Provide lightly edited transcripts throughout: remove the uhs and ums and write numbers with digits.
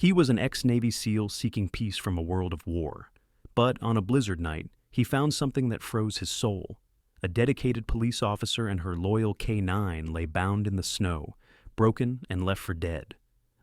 He was an ex-Navy SEAL seeking peace from a world of war. But on a blizzard night, he found something that froze his soul. A dedicated police officer and her loyal K9 lay bound in the snow, broken and left for dead.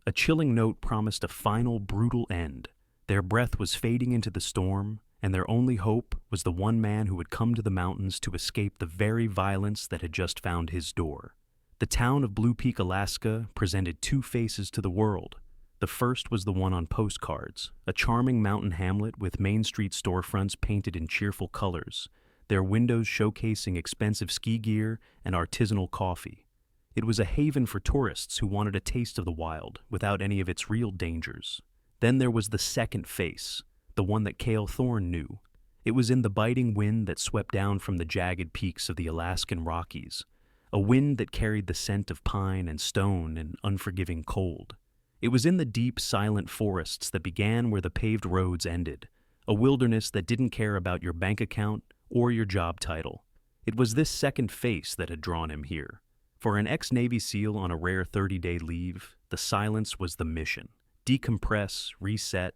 A chilling note promised a final, brutal end. Their breath was fading into the storm, and their only hope was the one man who had come to the mountains to escape the very violence that had just found his door. The town of Blue Peak, Alaska, presented two faces to the world. The first was the one on postcards, a charming mountain hamlet with Main Street storefronts painted in cheerful colors, their windows showcasing expensive ski gear and artisanal coffee. It was a haven for tourists who wanted a taste of the wild without any of its real dangers. Then there was the second face, the one that Kael Thorne knew. It was in the biting wind that swept down from the jagged peaks of the Alaskan Rockies, a wind that carried the scent of pine and stone and unforgiving cold. It was in the deep, silent forests that began where the paved roads ended, a wilderness that didn't care about your bank account or your job title. It was this second face that had drawn him here. For an ex-Navy SEAL on a rare 30-day leave, the silence was the mission. Decompress, reset,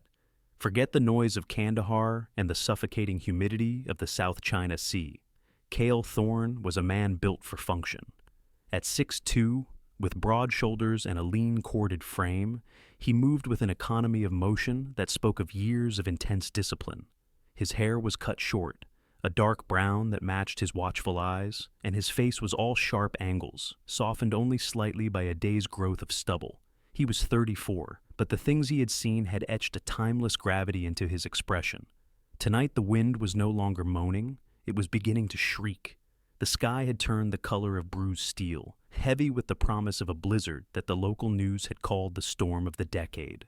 forget the noise of Kandahar and the suffocating humidity of the South China Sea. Kael Thorne was a man built for function. At 6'2", with broad shoulders and a lean, corded frame, he moved with an economy of motion that spoke of years of intense discipline. His hair was cut short, a dark brown that matched his watchful eyes, and his face was all sharp angles, softened only slightly by a day's growth of stubble. He was 34, but the things he had seen had etched a timeless gravity into his expression. Tonight the wind was no longer moaning, it was beginning to shriek. The sky had turned the color of bruised steel, heavy with the promise of a blizzard that the local news had called the storm of the decade.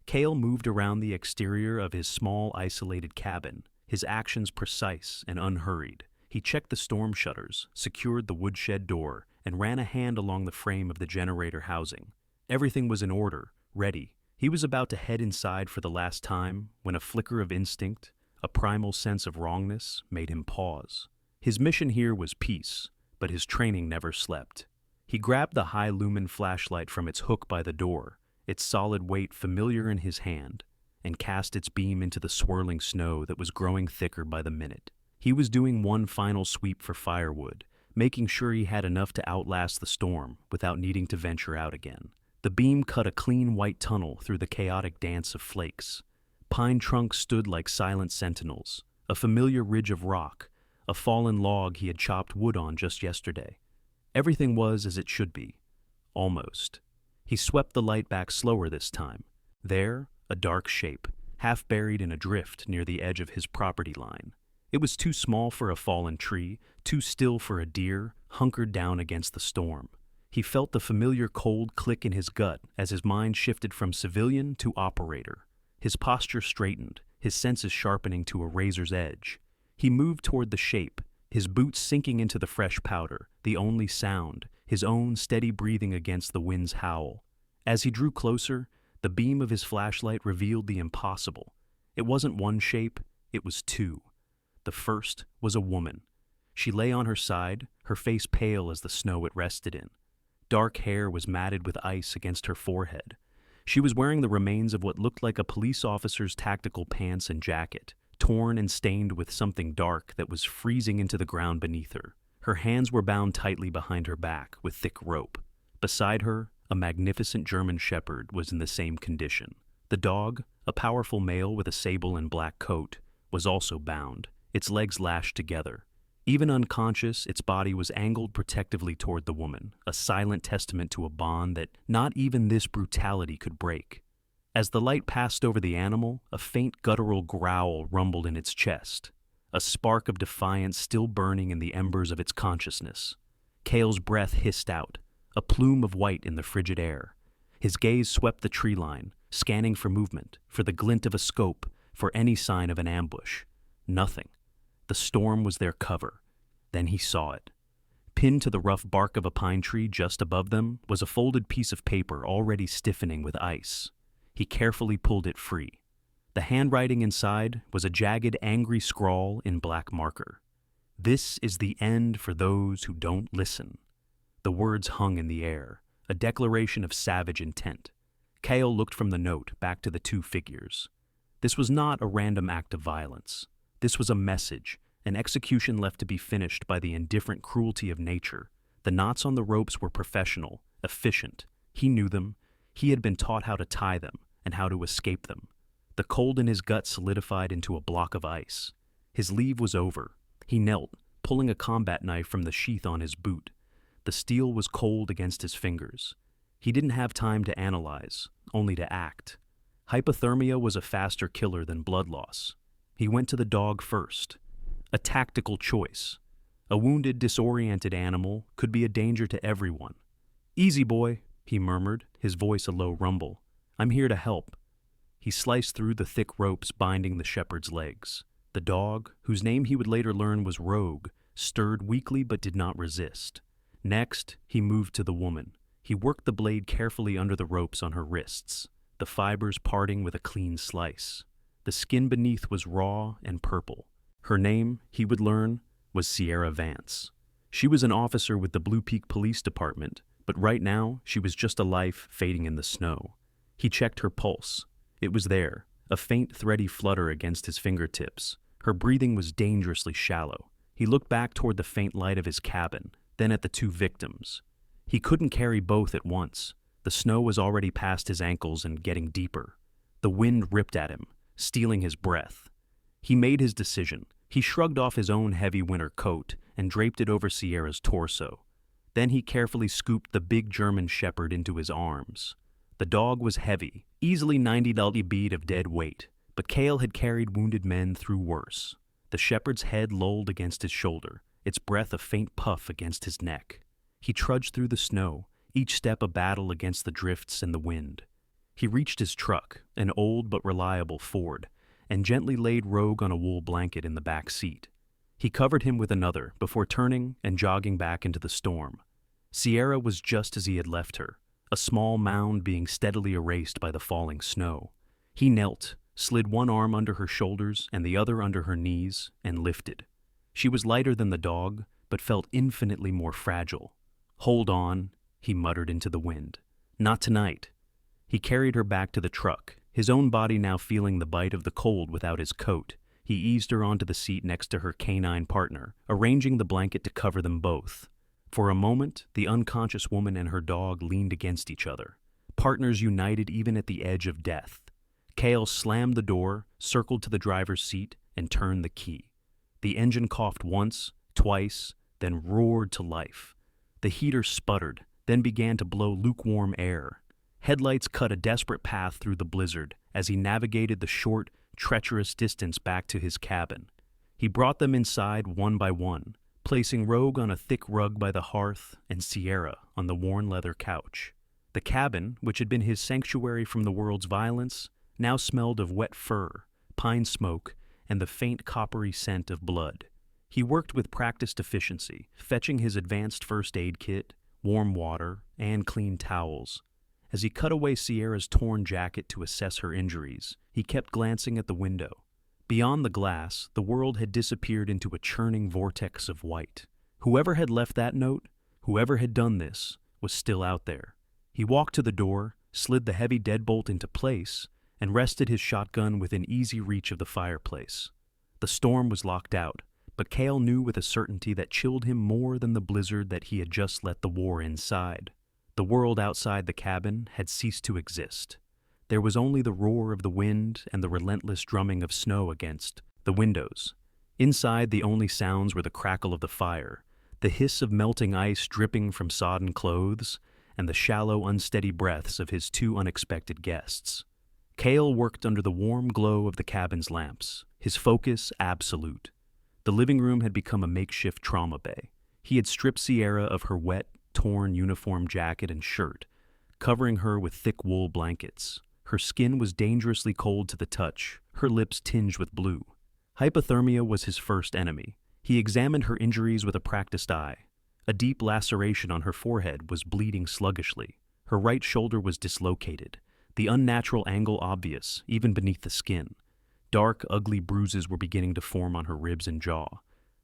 Kael moved around the exterior of his small, isolated cabin, his actions precise and unhurried. He checked the storm shutters, secured the woodshed door, and ran a hand along the frame of the generator housing. Everything was in order, ready. He was about to head inside for the last time when a flicker of instinct, a primal sense of wrongness, made him pause. His mission here was peace, but his training never slept. He grabbed the high-lumen flashlight from its hook by the door, its solid weight familiar in his hand, and cast its beam into the swirling snow that was growing thicker by the minute. He was doing one final sweep for firewood, making sure he had enough to outlast the storm without needing to venture out again. The beam cut a clean white tunnel through the chaotic dance of flakes. Pine trunks stood like silent sentinels, a familiar ridge of rock, a fallen log he had chopped wood on just yesterday. Everything was as it should be. Almost. He swept the light back slower this time. There, a dark shape, half buried in a drift near the edge of his property line. It was too small for a fallen tree, too still for a deer, hunkered down against the storm. He felt the familiar cold click in his gut as his mind shifted from civilian to operator. His posture straightened, his senses sharpening to a razor's edge. He moved toward the shape, his boots sinking into the fresh powder, the only sound, his own steady breathing against the wind's howl. As he drew closer, the beam of his flashlight revealed the impossible. It wasn't one shape, it was two. The first was a woman. She lay on her side, her face pale as the snow it rested in. Dark hair was matted with ice against her forehead. She was wearing the remains of what looked like a police officer's tactical pants and jacket, torn and stained with something dark that was freezing into the ground beneath her. Her hands were bound tightly behind her back with thick rope. Beside her, a magnificent German shepherd was in the same condition. The dog, a powerful male with a sable and black coat, was also bound, its legs lashed together. Even unconscious, its body was angled protectively toward the woman, a silent testament to a bond that not even this brutality could break. As the light passed over the animal, a faint guttural growl rumbled in its chest, a spark of defiance still burning in the embers of its consciousness. Kael's breath hissed out, a plume of white in the frigid air. His gaze swept the tree line, scanning for movement, for the glint of a scope, for any sign of an ambush. Nothing. The storm was their cover. Then he saw it. Pinned to the rough bark of a pine tree just above them was a folded piece of paper already stiffening with ice. He carefully pulled it free. The handwriting inside was a jagged, angry scrawl in black marker. "This is the end for those who don't listen." The words hung in the air, a declaration of savage intent. Kael looked from the note back to the two figures. This was not a random act of violence. This was a message, an execution left to be finished by the indifferent cruelty of nature. The knots on the ropes were professional, efficient. He knew them. He had been taught how to tie them and how to escape them. The cold in his gut solidified into a block of ice. His leave was over. He knelt, pulling a combat knife from the sheath on his boot. The steel was cold against his fingers. He didn't have time to analyze, only to act. Hypothermia was a faster killer than blood loss. He went to the dog first. A tactical choice. A wounded, disoriented animal could be a danger to everyone. "Easy, boy," he murmured, his voice a low rumble. "I'm here to help." He sliced through the thick ropes binding the shepherd's legs. The dog, whose name he would later learn was Rogue, stirred weakly but did not resist. Next, he moved to the woman. He worked the blade carefully under the ropes on her wrists, the fibers parting with a clean slice. The skin beneath was raw and purple. Her name, he would learn, was Sierra Vance. She was an officer with the Blue Peak Police Department, but right now she was just a life fading in the snow. He checked her pulse. It was there, a faint thready flutter against his fingertips. Her breathing was dangerously shallow. He looked back toward the faint light of his cabin, then at the two victims. He couldn't carry both at once. The snow was already past his ankles and getting deeper. The wind ripped at him, stealing his breath. He made his decision. He shrugged off his own heavy winter coat and draped it over Sierra's torso. Then he carefully scooped the big German shepherd into his arms. The dog was heavy, easily 90 bead of dead weight, but Kael had carried wounded men through worse. The shepherd's head lolled against his shoulder, its breath a faint puff against his neck. He trudged through the snow, each step a battle against the drifts and the wind. He reached his truck, an old but reliable Ford, and gently laid Rogue on a wool blanket in the back seat. He covered him with another before turning and jogging back into the storm. Sierra was just as he had left her, a small mound being steadily erased by the falling snow. He knelt, slid one arm under her shoulders and the other under her knees, and lifted. She was lighter than the dog, but felt infinitely more fragile. "Hold on," he muttered into the wind. "Not tonight." He carried her back to the truck, his own body now feeling the bite of the cold without his coat. He eased her onto the seat next to her canine partner, arranging the blanket to cover them both. For a moment, the unconscious woman and her dog leaned against each other, partners united even at the edge of death. Kael slammed the door, circled to the driver's seat, and turned the key. The engine coughed once, twice, then roared to life. The heater sputtered, then began to blow lukewarm air. Headlights cut a desperate path through the blizzard as he navigated the short, treacherous distance back to his cabin. He brought them inside one by one, placing Rogue on a thick rug by the hearth and Sierra on the worn leather couch. The cabin, which had been his sanctuary from the world's violence, now smelled of wet fur, pine smoke, and the faint coppery scent of blood. He worked with practiced efficiency, fetching his advanced first aid kit, warm water, and clean towels. As he cut away Sierra's torn jacket to assess her injuries, he kept glancing at the window. Beyond the glass, the world had disappeared into a churning vortex of white. Whoever had left that note, whoever had done this, was still out there. He walked to the door, slid the heavy deadbolt into place, and rested his shotgun within easy reach of the fireplace. The storm was locked out, but Kael knew with a certainty that chilled him more than the blizzard that he had just let the war inside. The world outside the cabin had ceased to exist. There was only the roar of the wind and the relentless drumming of snow against the windows. Inside, the only sounds were the crackle of the fire, the hiss of melting ice dripping from sodden clothes, and the shallow, unsteady breaths of his two unexpected guests. Kael worked under the warm glow of the cabin's lamps, his focus absolute. The living room had become a makeshift trauma bay. He had stripped Sierra of her wet, torn uniform jacket and shirt, covering her with thick wool blankets. Her skin was dangerously cold to the touch, her lips tinged with blue. Hypothermia was his first enemy. He examined her injuries with a practiced eye. A deep laceration on her forehead was bleeding sluggishly. Her right shoulder was dislocated, the unnatural angle obvious, even beneath the skin. Dark, ugly bruises were beginning to form on her ribs and jaw.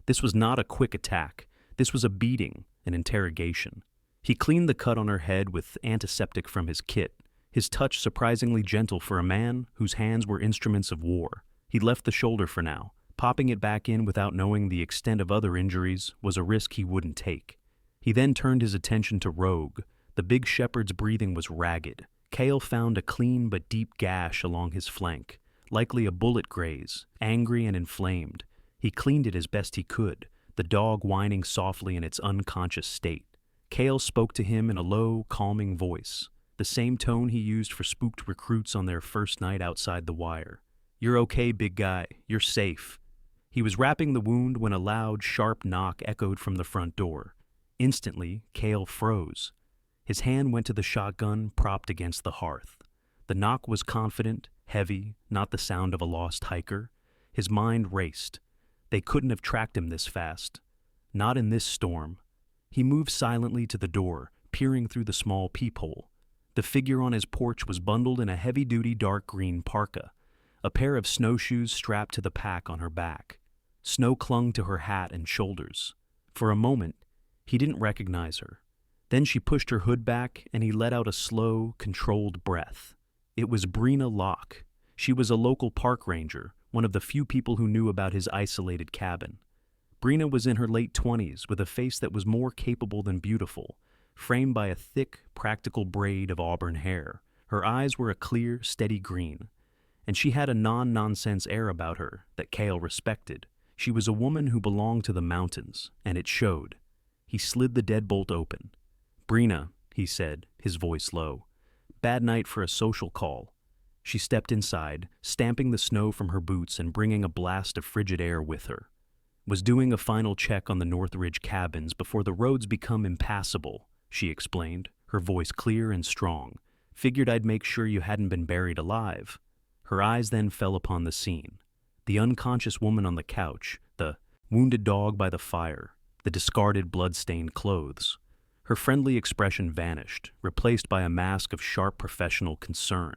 This was not a quick attack. This was a beating, an interrogation. He cleaned the cut on her head with antiseptic from his kit, his touch surprisingly gentle for a man whose hands were instruments of war. He left the shoulder for now. Popping it back in without knowing the extent of other injuries was a risk he wouldn't take. He then turned his attention to Rogue. The big shepherd's breathing was ragged. Kael found a clean but deep gash along his flank, likely a bullet graze, angry and inflamed. He cleaned it as best he could, the dog whining softly in its unconscious state. Kael spoke to him in a low, calming voice, the same tone he used for spooked recruits on their first night outside the wire. "You're okay, big guy. You're safe." He was wrapping the wound when a loud, sharp knock echoed from the front door. Instantly, Kael froze. His hand went to the shotgun propped against the hearth. The knock was confident, heavy, not the sound of a lost hiker. His mind raced. They couldn't have tracked him this fast. Not in this storm. He moved silently to the door, peering through the small peephole. The figure on his porch was bundled in a heavy-duty dark green parka, a pair of snowshoes strapped to the pack on her back. Snow clung to her hat and shoulders. For a moment, he didn't recognize her. Then she pushed her hood back, and he let out a slow, controlled breath. It was Breena Locke. She was a local park ranger, one of the few people who knew about his isolated cabin. Breena was in her late 20s, with a face that was more capable than beautiful, framed by a thick, practical braid of auburn hair. Her eyes were a clear, steady green, and she had a non-nonsense air about her that Kael respected. She was a woman who belonged to the mountains, and it showed. He slid the deadbolt open. "Breena," he said, his voice low. "Bad night for a social call." She stepped inside, stamping the snow from her boots and bringing a blast of frigid air with her. "Was doing a final check on the Northridge cabins before the roads become impassable," she explained, her voice clear and strong. "Figured I'd make sure you hadn't been buried alive." Her eyes then fell upon the scene. The unconscious woman on the couch, the wounded dog by the fire, the discarded blood-stained clothes. Her friendly expression vanished, replaced by a mask of sharp professional concern.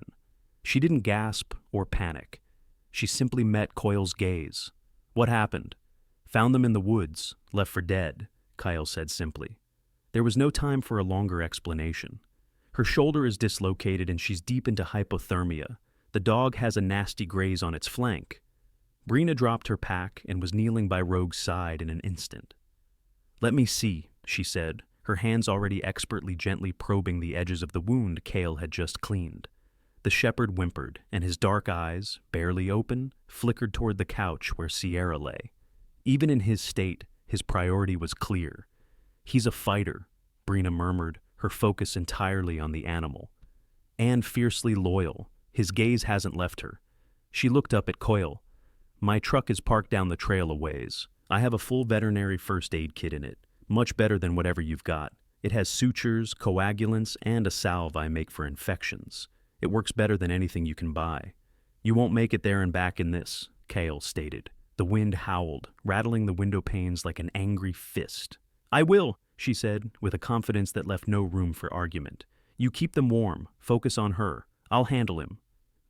She didn't gasp or panic. She simply met Coyle's gaze. "What happened?" "Found them in the woods, left for dead," Kael said simply. There was no time for a longer explanation. "Her shoulder is dislocated and she's deep into hypothermia. The dog has a nasty graze on its flank." Breena dropped her pack and was kneeling by Rogue's side in an instant. "Let me see," she said, her hands already expertly gently probing the edges of the wound Kael had just cleaned. The shepherd whimpered, and his dark eyes, barely open, flickered toward the couch where Sierra lay. Even in his state, his priority was clear. "He's a fighter," Breena murmured, her focus entirely on the animal. "And fiercely loyal. His gaze hasn't left her." She looked up at Coyle. "My truck is parked down the trail a ways. I have a full veterinary first aid kit in it. Much better than whatever you've got. It has sutures, coagulants, and a salve I make for infections. It works better than anything you can buy." "You won't make it there and back in this," Kael stated. The wind howled, rattling the window panes like an angry fist. "I will," she said, with a confidence that left no room for argument. "You keep them warm. Focus on her. I'll handle him."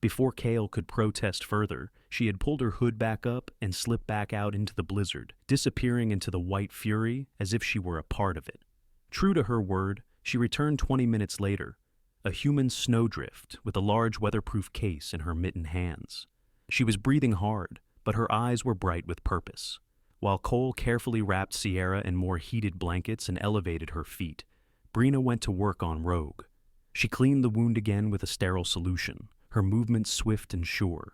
Before Kael could protest further, she had pulled her hood back up and slipped back out into the blizzard, disappearing into the white fury as if she were a part of it. True to her word, she returned 20 minutes later, a human snowdrift with a large weatherproof case in her mittened hands. She was breathing hard, but her eyes were bright with purpose. While Cole carefully wrapped Sierra in more heated blankets and elevated her feet, Breena went to work on Rogue. She cleaned the wound again with a sterile solution, her movements swift and sure.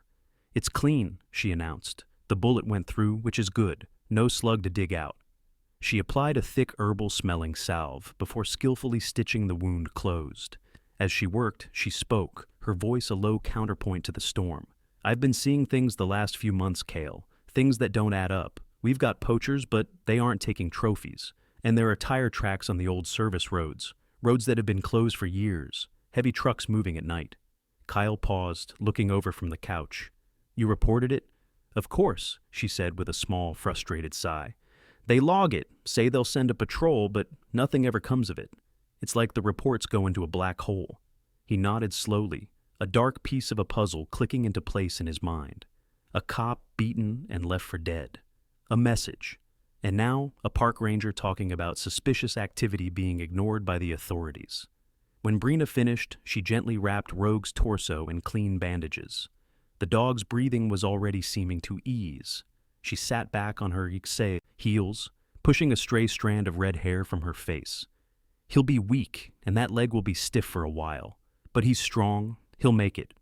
"It's clean," she announced. "The bullet went through, which is good. No slug to dig out." She applied a thick herbal-smelling salve before skillfully stitching the wound closed. As she worked, she spoke, her voice a low counterpoint to the storm. "I've been seeing things the last few months, Kael. Things that don't add up. We've got poachers, but they aren't taking trophies. And there are tire tracks on the old service roads that have been closed for years. Heavy trucks moving at night." Kael paused, looking over from the couch. "You reported it?" "Of course," she said with a small, frustrated sigh. "They log it, say they'll send a patrol, but nothing ever comes of it. It's like the reports go into a black hole." He nodded slowly, a dark piece of a puzzle clicking into place in his mind. A cop beaten and left for dead. A message. And now, a park ranger talking about suspicious activity being ignored by the authorities. When Breena finished, she gently wrapped Rogue's torso in clean bandages. The dog's breathing was already seeming to ease. She sat back on her heels, pushing a stray strand of red hair from her face. He'll be weak, and that leg will be stiff for a while. But he's strong. He'll make it.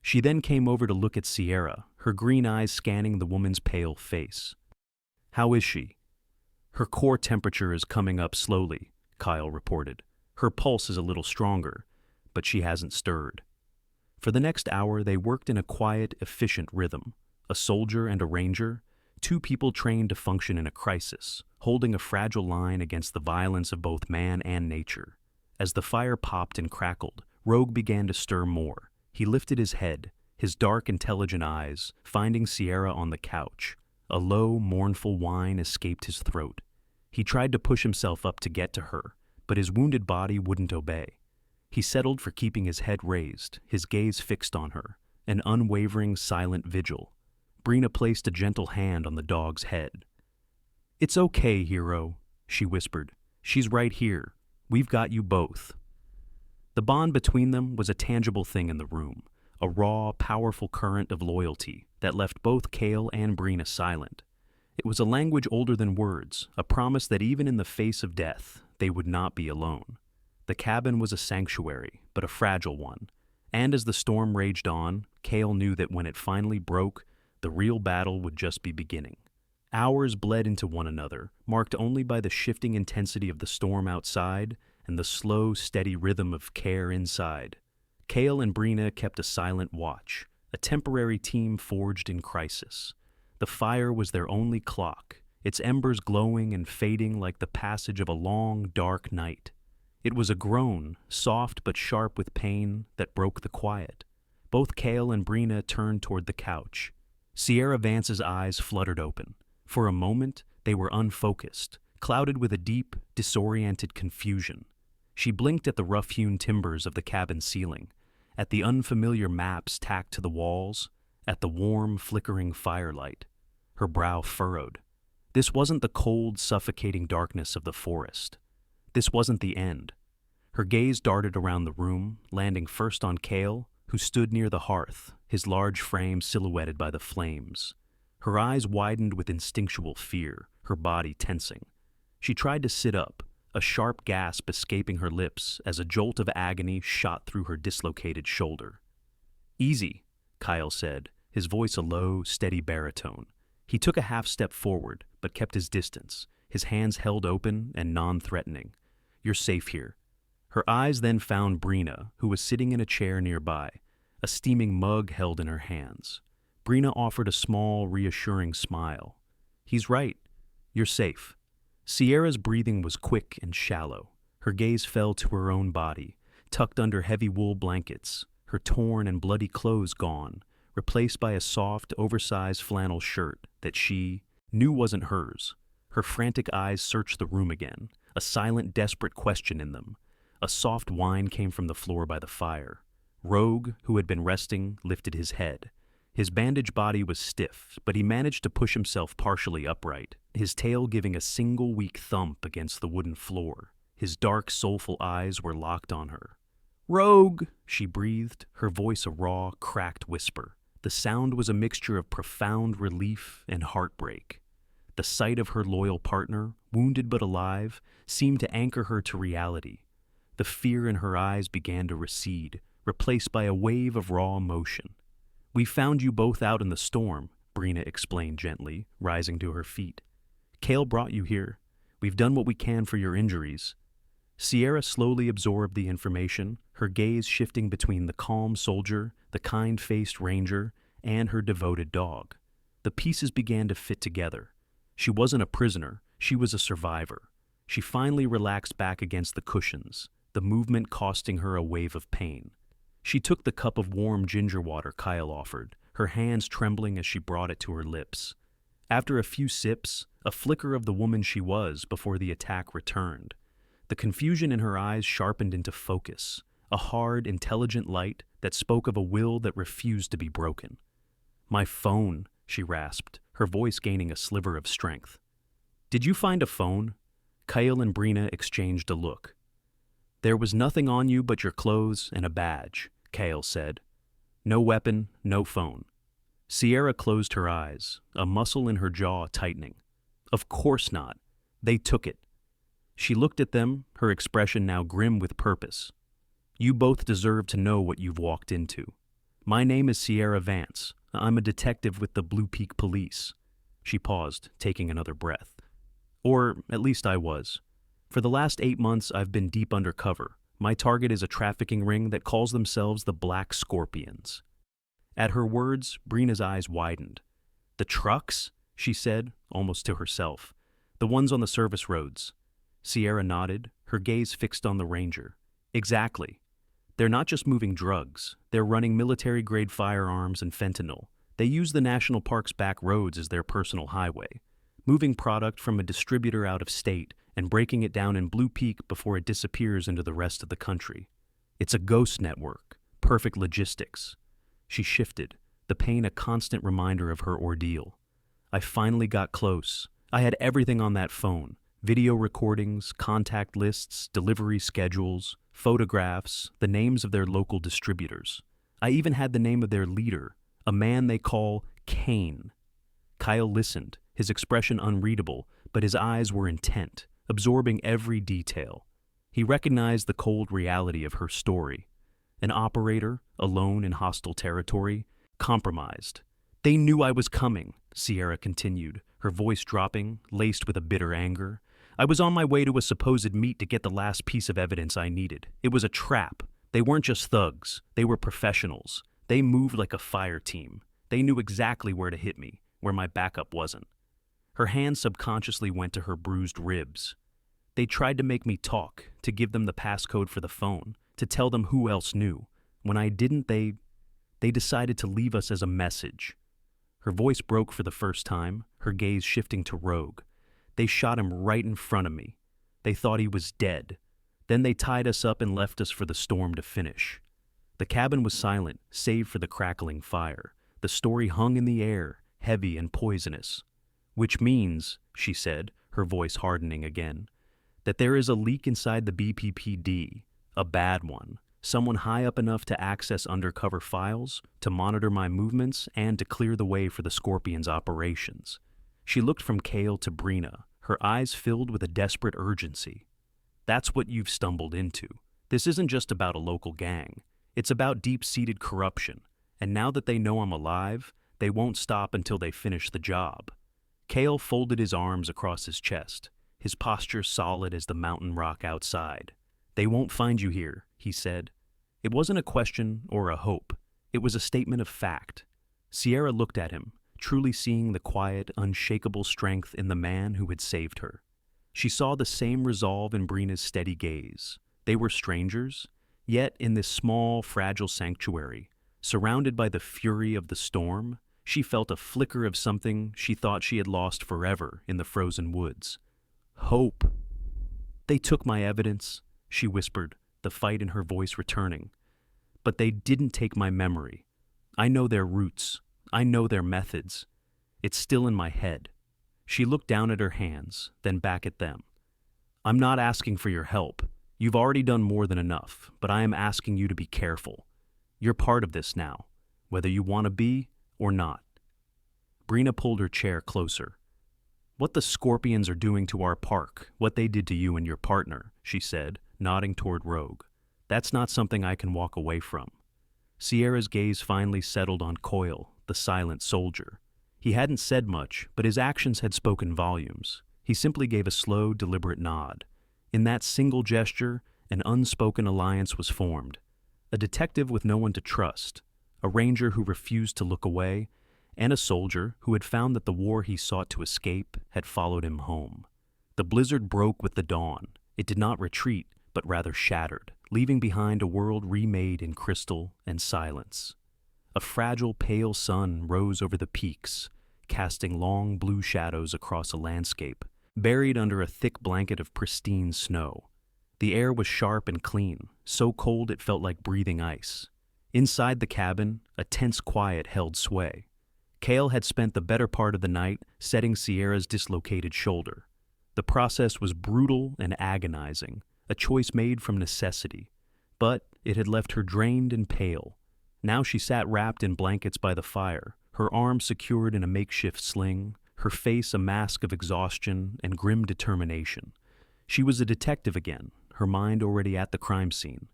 She then came over to look at Sierra, her green eyes scanning the woman's pale face. How is she? Her core temperature is coming up slowly, Kael reported. Her pulse is a little stronger, but she hasn't stirred. For the next hour, they worked in a quiet, efficient rhythm. A soldier and a ranger, two people trained to function in a crisis, holding a fragile line against the violence of both man and nature. As the fire popped and crackled, Rogue began to stir more. He lifted his head, his dark, intelligent eyes, finding Sierra on the couch. A low, mournful whine escaped his throat. He tried to push himself up to get to her, but his wounded body wouldn't obey. He settled for keeping his head raised, his gaze fixed on her, an unwavering, silent vigil. Breena placed a gentle hand on the dog's head. "It's okay, hero," she whispered. "She's right here. We've got you both." The bond between them was a tangible thing in the room, a raw, powerful current of loyalty that left both Kael and Breena silent. It was a language older than words, a promise that even in the face of death, they would not be alone. The cabin was a sanctuary, but a fragile one, and as the storm raged on, Kael knew that when it finally broke, the real battle would just be beginning. Hours bled into one another, marked only by the shifting intensity of the storm outside and the slow, steady rhythm of care inside. Kael and Breena kept a silent watch, a temporary team forged in crisis. The fire was their only clock, its embers glowing and fading like the passage of a long, dark night. It was a groan, soft but sharp with pain, that broke the quiet. Both Kael and Breena turned toward the couch. Sierra Vance's eyes fluttered open. For a moment, they were unfocused, clouded with a deep, disoriented confusion. She blinked at the rough-hewn timbers of the cabin ceiling, at the unfamiliar maps tacked to the walls, at the warm, flickering firelight. Her brow furrowed. This wasn't the cold, suffocating darkness of the forest. This wasn't the end. Her gaze darted around the room, landing first on Kael, who stood near the hearth, his large frame silhouetted by the flames. Her eyes widened with instinctual fear, her body tensing. She tried to sit up, a sharp gasp escaping her lips as a jolt of agony shot through her dislocated shoulder. "Easy," Kael said, his voice a low, steady baritone. He took a half step forward, but kept his distance, his hands held open and non-threatening. "You're safe here." Her eyes then found Breena, who was sitting in a chair nearby, a steaming mug held in her hands. Breena offered a small, reassuring smile. "He's right. You're safe." Sierra's breathing was quick and shallow. Her gaze fell to her own body, tucked under heavy wool blankets, her torn and bloody clothes gone, replaced by a soft, oversized flannel shirt that she knew wasn't hers. Her frantic eyes searched the room again, a silent, desperate question in them. A soft whine came from the floor by the fire. Rogue, who had been resting, lifted his head. His bandaged body was stiff, but he managed to push himself partially upright, his tail giving a single weak thump against the wooden floor. His dark, soulful eyes were locked on her. "Rogue," she breathed, her voice a raw, cracked whisper. The sound was a mixture of profound relief and heartbreak. The sight of her loyal partner, wounded but alive, seemed to anchor her to reality. The fear in her eyes began to recede, replaced by a wave of raw emotion. "We found you both out in the storm," Breena explained gently, rising to her feet. "Kael brought you here. We've done what we can for your injuries." Sierra slowly absorbed the information, her gaze shifting between the calm soldier, the kind-faced ranger, and her devoted dog. The pieces began to fit together. She wasn't a prisoner, she was a survivor. She finally relaxed back against the cushions, the movement costing her a wave of pain. She took the cup of warm ginger water Kael offered, her hands trembling as she brought it to her lips. After a few sips, a flicker of the woman she was before the attack returned. The confusion in her eyes sharpened into focus, a hard, intelligent light that spoke of a will that refused to be broken. "My phone," she rasped, her voice gaining a sliver of strength. "Did you find a phone?" Kael and Breena exchanged a look. There was nothing on you but your clothes and a badge, Kael said. No weapon, no phone. Sierra closed her eyes, a muscle in her jaw tightening. Of course not. They took it. She looked at them, her expression now grim with purpose. You both deserve to know what you've walked into. My name is Sierra Vance. I'm a detective with the Blue Peak Police. She paused, taking another breath. Or at least I was. For the last 8 months, I've been deep undercover. My target is a trafficking ring that calls themselves the Black Scorpions. At her words, Breena's eyes widened. The trucks? She said, almost to herself. The ones on the service roads. Sierra nodded, her gaze fixed on the Ranger. Exactly. They're not just moving drugs. They're running military-grade firearms and fentanyl. They use the national park's back roads as their personal highway, moving product from a distributor out of state and breaking it down in Blue Peak before it disappears into the rest of the country. It's a ghost network, perfect logistics. She shifted, the pain a constant reminder of her ordeal. I finally got close. I had everything on that phone. Video recordings, contact lists, delivery schedules, photographs, the names of their local distributors. I even had the name of their leader, a man they call Kane. Kael listened, his expression unreadable, but his eyes were intent, absorbing every detail. He recognized the cold reality of her story. An operator, alone in hostile territory, compromised. They knew I was coming, Sierra continued, her voice dropping, laced with a bitter anger. I was on my way to a supposed meet to get the last piece of evidence I needed. It was a trap. They weren't just thugs. They were professionals. They moved like a fire team. They knew exactly where to hit me, where my backup wasn't. Her hand subconsciously went to her bruised ribs. They tried to make me talk, to give them the passcode for the phone, to tell them who else knew. When I didn't, they decided to leave us as a message. Her voice broke for the first time, her gaze shifting to Rogue. They shot him right in front of me. They thought he was dead. Then they tied us up and left us for the storm to finish. The cabin was silent, save for the crackling fire. The story hung in the air, heavy and poisonous. Which means, she said, her voice hardening again, that there is a leak inside the BPPD, a bad one, someone high up enough to access undercover files, to monitor my movements, and to clear the way for the Scorpions' operations. She looked from Kael to Breena, her eyes filled with a desperate urgency. That's what you've stumbled into. This isn't just about a local gang. It's about deep-seated corruption, and now that they know I'm alive, they won't stop until they finish the job. Kael folded his arms across his chest, his posture solid as the mountain rock outside. They won't find you here, he said. It wasn't a question or a hope. It was a statement of fact. Sierra looked at him, truly seeing the quiet, unshakable strength in the man who had saved her. She saw the same resolve in Breena's steady gaze. They were strangers, yet in this small, fragile sanctuary, surrounded by the fury of the storm, she felt a flicker of something she thought she had lost forever in the frozen woods. Hope. They took my evidence, she whispered, the fight in her voice returning. But they didn't take my memory. I know their roots. I know their methods. It's still in my head. She looked down at her hands, then back at them. I'm not asking for your help. You've already done more than enough, but I am asking you to be careful. You're part of this now, whether you want to be or not. Breena pulled her chair closer. What the Scorpions are doing to our park, what they did to you and your partner, she said, nodding toward Rogue. That's not something I can walk away from. Sierra's gaze finally settled on Coyle, the silent soldier. He hadn't said much, but his actions had spoken volumes. He simply gave a slow, deliberate nod. In that single gesture, an unspoken alliance was formed. A detective with no one to trust, a ranger who refused to look away, and a soldier who had found that the war he sought to escape had followed him home. The blizzard broke with the dawn. It did not retreat, but rather shattered, leaving behind a world remade in crystal and silence. A fragile, pale sun rose over the peaks, casting long blue shadows across a landscape, buried under a thick blanket of pristine snow. The air was sharp and clean, so cold it felt like breathing ice. Inside the cabin, a tense quiet held sway. Kael had spent the better part of the night setting Sierra's dislocated shoulder. The process was brutal and agonizing, a choice made from necessity. But it had left her drained and pale. Now she sat wrapped in blankets by the fire, her arms secured in a makeshift sling, her face a mask of exhaustion and grim determination. She was a detective again, her mind already at the crime scene.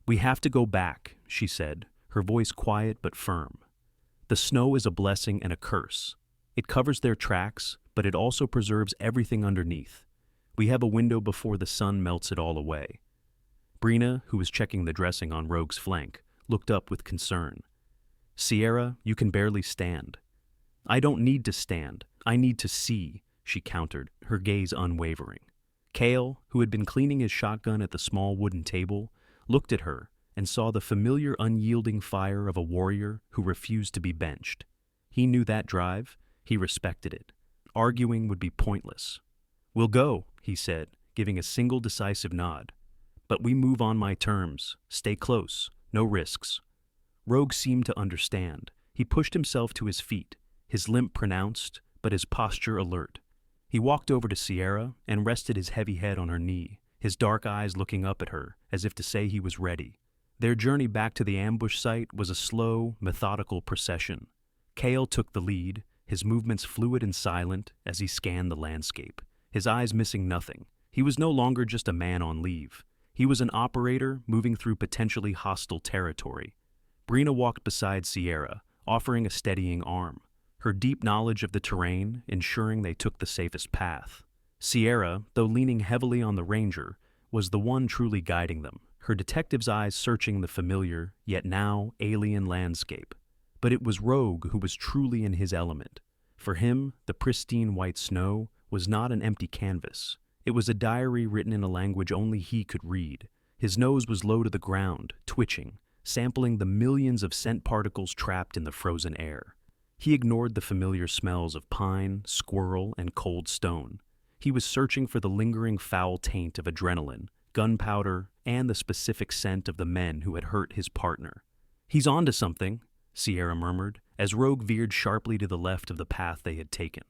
"We have to go back," she said, her voice quiet but firm. "The snow is a blessing and a curse. It covers their tracks, but it also preserves everything underneath. We have a window before the sun melts it all away." Breena, who was checking the dressing on Rogue's flank, looked up with concern. "Sierra, you can barely stand." "I don't need to stand. I need to see," she countered, her gaze unwavering. Kael, who had been cleaning his shotgun at the small wooden table, looked at her and saw the familiar unyielding fire of a warrior who refused to be benched. He knew that drive. He respected it. Arguing would be pointless. "We'll go," he said, giving a single decisive nod. "But we move on my terms. Stay close. No risks." Rogue seemed to understand. He pushed himself to his feet, his limp pronounced, but his posture alert. He walked over to Sierra and rested his heavy head on her knee, his dark eyes looking up at her, as if to say he was ready. Their journey back to the ambush site was a slow, methodical procession. Kael took the lead, his movements fluid and silent as he scanned the landscape, his eyes missing nothing. He was no longer just a man on leave. He was an operator moving through potentially hostile territory. Breena walked beside Sierra, offering a steadying arm, her deep knowledge of the terrain ensuring they took the safest path. Sierra, though leaning heavily on the ranger, was the one truly guiding them, her detective's eyes searching the familiar, yet now alien landscape. But it was Rogue who was truly in his element. For him, the pristine white snow was not an empty canvas. It was a diary written in a language only he could read. His nose was low to the ground, twitching, sampling the millions of scent particles trapped in the frozen air. He ignored the familiar smells of pine, squirrel, and cold stone. He was searching for the lingering foul taint of adrenaline, gunpowder, and the specific scent of the men who had hurt his partner. "He's onto something," Sierra murmured, as Rogue veered sharply to the left of the path they had taken.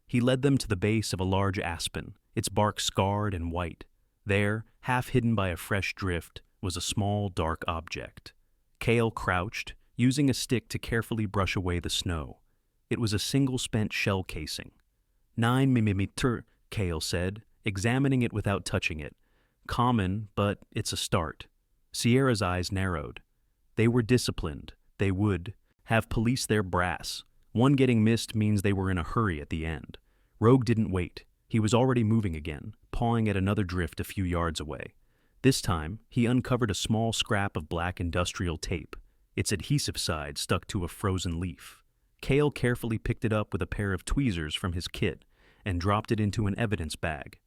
He led them to the base of a large aspen, its bark scarred and white. There, half hidden by a fresh drift, was a small, dark object. Kael crouched, using a stick to carefully brush away the snow. It was a single spent shell casing. 9mm, Kael said, examining it without touching it. "Common, but it's a start." Sierra's eyes narrowed. They were disciplined. They would have policed their brass. One getting missed means they were in a hurry at the end. Rogue didn't wait. He was already moving again, pawing at another drift a few yards away. This time, he uncovered a small scrap of black industrial tape, its adhesive side stuck to a frozen leaf. Kael carefully picked it up with a pair of tweezers from his kit and dropped it into an evidence bag.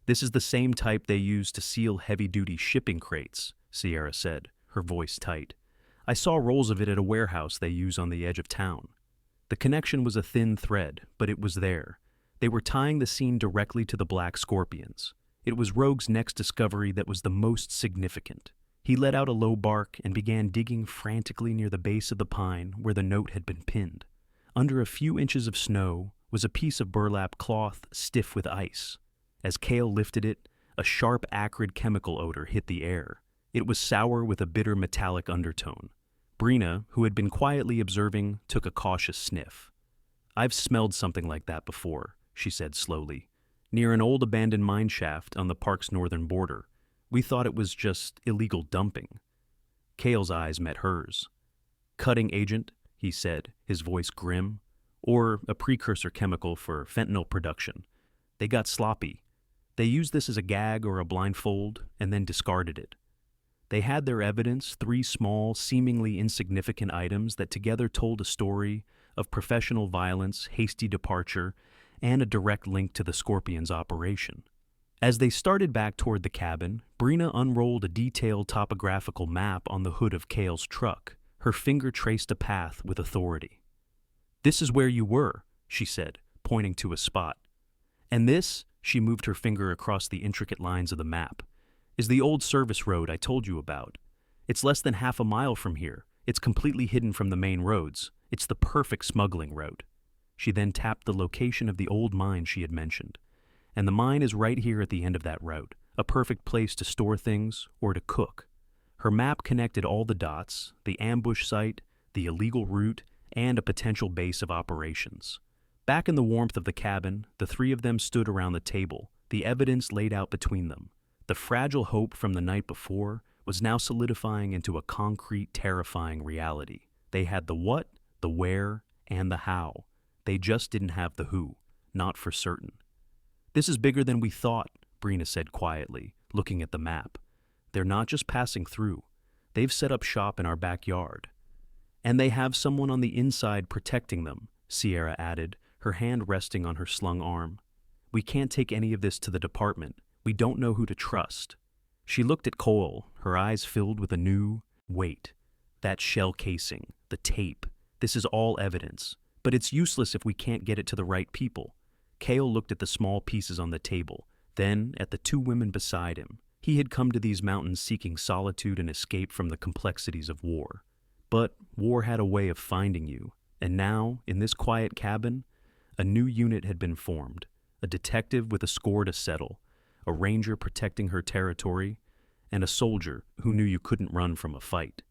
"This is the same type they use to seal heavy-duty shipping crates," Sierra said, her voice tight. "I saw rolls of it at a warehouse they use on the edge of town." The connection was a thin thread, but it was there. They were tying the scene directly to the Black Scorpions. It was Rogue's next discovery that was the most significant. He let out a low bark and began digging frantically near the base of the pine where the note had been pinned. Under a few inches of snow was a piece of burlap cloth stiff with ice. As Kael lifted it, a sharp, acrid chemical odor hit the air. It was sour with a bitter metallic undertone. Breena, who had been quietly observing, took a cautious sniff. "I've smelled something like that before," she said slowly. "Near an old abandoned mine shaft on the park's northern border. We thought it was just illegal dumping." Kael's eyes met hers. "Cutting agent," he said, his voice grim, "or a precursor chemical for fentanyl production. They got sloppy. They used this as a gag or a blindfold and then discarded it. They had their evidence, 3 small, seemingly insignificant items that together told a story of professional violence, hasty departure, and a direct link to the Scorpions' operation." As they started back toward the cabin, Breena unrolled a detailed topographical map on the hood of Kael's truck. Her finger traced a path with authority. "This is where you were," she said, pointing to a spot. "And this," she moved her finger across the intricate lines of the map, "is the old service road I told you about. It's less than half a mile from here. It's completely hidden from the main roads. It's the perfect smuggling route." She then tapped the location of the old mine she had mentioned. "And the mine is right here at the end of that route, a perfect place to store things or to cook. Her map connected all the dots, the ambush site, the illegal route, and a potential base of operations. Back in the warmth of the cabin, the three of them stood around the table, the evidence laid out between them. The fragile hope from the night before was now solidifying into a concrete, terrifying reality. They had the what, the where, and the how. They just didn't have the who, not for certain. "This is bigger than we thought," Breena said quietly, looking at the map. "They're not just passing through. They've set up shop in our backyard. And they have someone on the inside protecting them," Sierra added, her hand resting on her slung arm. "We can't take any of this to the department. We don't know who to trust." She looked at Cole, her eyes filled with a new wait. That shell casing, the tape, this is all evidence. But it's useless if we can't get it to the right people. Kael looked at the small pieces on the table, then at the two women beside him. He had come to these mountains seeking solitude and escape from the complexities of war. But war had a way of finding you, and now, in this quiet cabin, a new unit had been formed, a detective with a score to settle, a ranger protecting her territory, and a soldier who knew you couldn't run from a fight.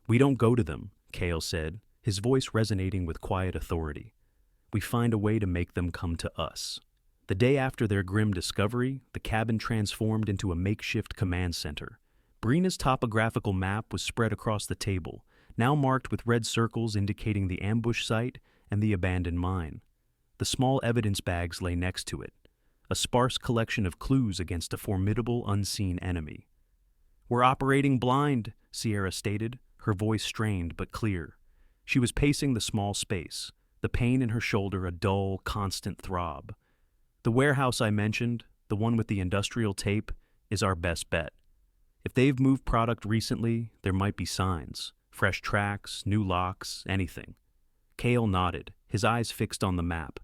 "We don't go to them," Kael said, his voice resonating with quiet authority. "We find a way to make them come to us." The day after their grim discovery, the cabin transformed into a makeshift command center. Breena's topographical map was spread across the table, now marked with red circles indicating the ambush site and the abandoned mine. The small evidence bags lay next to it, a sparse collection of clues against a formidable unseen enemy. "We're operating blind," Sierra stated, her voice strained but clear. She was pacing the small space, the pain in her shoulder a dull, constant throb. "The warehouse I mentioned, the one with the industrial tape, is our best bet. If they've moved product recently, there might be signs. Fresh tracks, new locks, anything." Kael nodded, his eyes fixed on the map.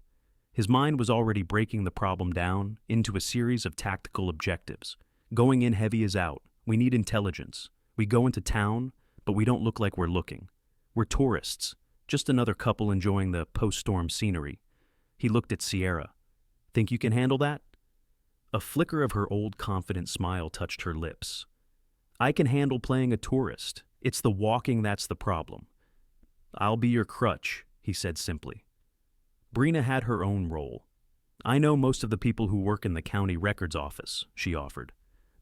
His mind was already breaking the problem down into a series of tactical objectives. Going in heavy is out. We need intelligence. We go into town, but we don't look like we're looking. We're tourists, just another couple enjoying the post-storm scenery. He looked at Sierra. "Think you can handle that?" A flicker of her old confident smile touched her lips. "I can handle playing a tourist. It's the walking that's the problem." "I'll be your crutch," he said simply. Breena had her own role. "I know most of the people who work in the county records office," she offered.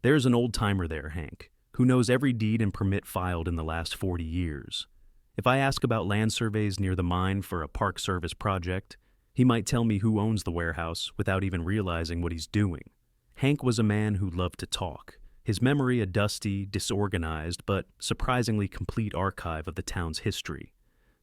"There's an old-timer there, Hank, who knows every deed and permit filed in the last 40 years. If I ask about land surveys near the mine for a Park Service project, he might tell me who owns the warehouse without even realizing what he's doing." Hank was a man who loved to talk, his memory a dusty, disorganized, but surprisingly complete archive of the town's history.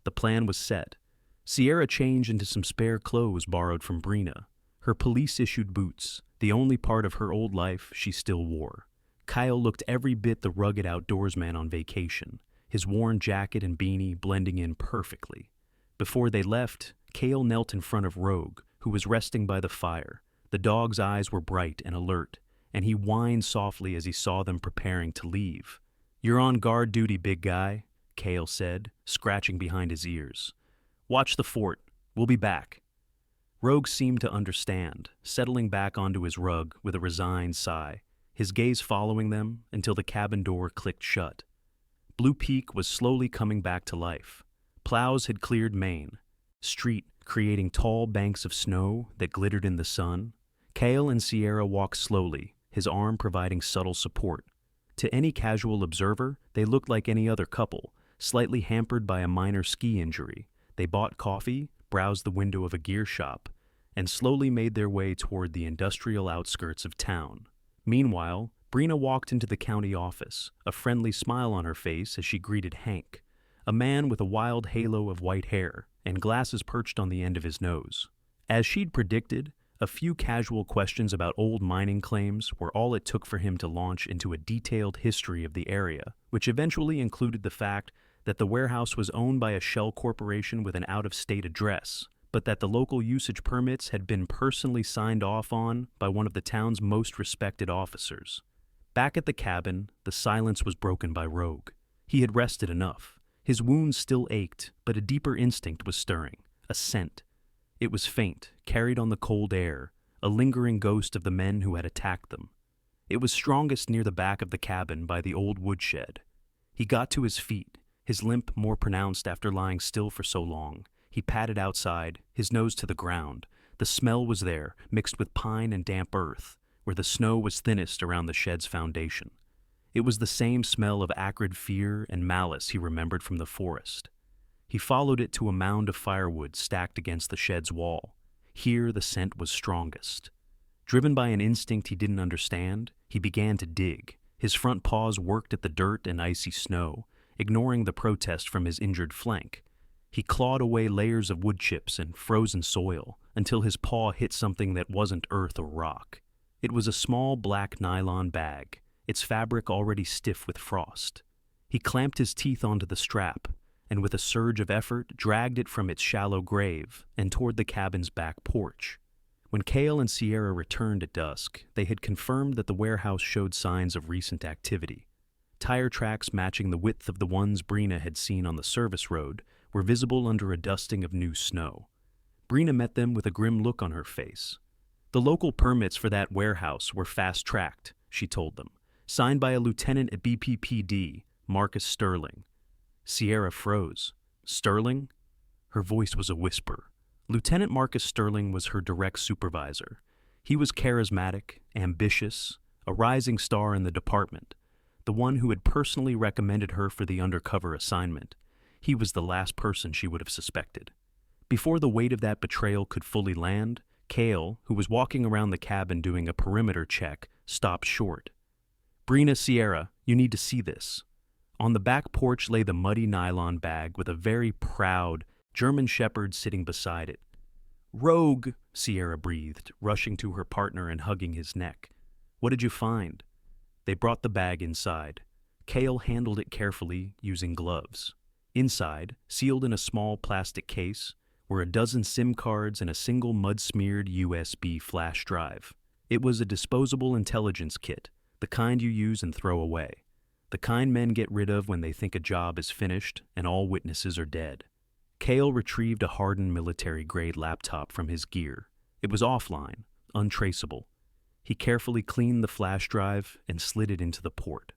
The plan was set. Sierra changed into some spare clothes borrowed from Breena, her police-issued boots, the only part of her old life she still wore. Kael looked every bit the rugged outdoorsman on vacation, his worn jacket and beanie blending in perfectly. Before they left, Kael knelt in front of Rogue, who was resting by the fire. The dog's eyes were bright and alert, and he whined softly as he saw them preparing to leave. "You're on guard duty, big guy," Kael said, scratching behind his ears. "Watch the fort. We'll be back." Rogue seemed to understand, settling back onto his rug with a resigned sigh, his gaze following them until the cabin door clicked shut. Blue Peak was slowly coming back to life. Plows had cleared Maine, street creating tall banks of snow that glittered in the sun. Kael and Sierra walked slowly, his arm providing subtle support. To any casual observer, they looked like any other couple, slightly hampered by a minor ski injury. They bought coffee, browsed the window of a gear shop, and slowly made their way toward the industrial outskirts of town. Meanwhile, Breena walked into the county office, a friendly smile on her face as she greeted Hank, a man with a wild halo of white hair and glasses perched on the end of his nose. As she'd predicted, a few casual questions about old mining claims were all it took for him to launch into a detailed history of the area, which eventually included the fact that the warehouse was owned by a shell corporation with an out-of-state address, but that the local usage permits had been personally signed off on by one of the town's most respected officers. Back at the cabin, the silence was broken by Rogue. He had rested enough. His wounds still ached, but a deeper instinct was stirring, a scent. It was faint, carried on the cold air, a lingering ghost of the men who had attacked them. It was strongest near the back of the cabin by the old woodshed. He got to his feet, his limp more pronounced after lying still for so long. He padded outside, his nose to the ground. The smell was there, mixed with pine and damp earth, where the snow was thinnest around the shed's foundation. It was the same smell of acrid fear and malice he remembered from the forest. He followed it to a mound of firewood stacked against the shed's wall. Here the scent was strongest. Driven by an instinct he didn't understand, he began to dig. His front paws worked at the dirt and icy snow, ignoring the protest from his injured flank. He clawed away layers of wood chips and frozen soil until his paw hit something that wasn't earth or rock. It was a small black nylon bag, its fabric already stiff with frost. He clamped his teeth onto the strap, and with a surge of effort dragged it from its shallow grave and toward the cabin's back porch. When Kael and Sierra returned at dusk, they had confirmed that the warehouse showed signs of recent activity. Tire tracks matching the width of the ones Breena had seen on the service road were visible under a dusting of new snow. Breena met them with a grim look on her face. The local permits for that warehouse were fast-tracked, she told them, signed by a lieutenant at BPPD, Marcus Sterling. Sierra froze. Sterling? Her voice was a whisper. Lieutenant Marcus Sterling was her direct supervisor. He was charismatic, ambitious, a rising star in the department, the one who had personally recommended her for the undercover assignment. He was the last person she would have suspected. Before the weight of that betrayal could fully land, Kael, who was walking around the cabin doing a perimeter check, stopped short. Breena, Sierra, you need to see this. On the back porch lay the muddy nylon bag with a very proud German shepherd sitting beside it. Rogue, Sierra breathed, rushing to her partner and hugging his neck. What did you find? They brought the bag inside. Kael handled it carefully, using gloves. Inside, sealed in a small plastic case, were a dozen SIM cards and a single mud-smeared USB flash drive. It was a disposable intelligence kit, the kind you use and throw away. The kind men get rid of when they think a job is finished and all witnesses are dead. Kael retrieved a hardened military-grade laptop from his gear. It was offline, untraceable. He carefully cleaned the flash drive and slid it into the port.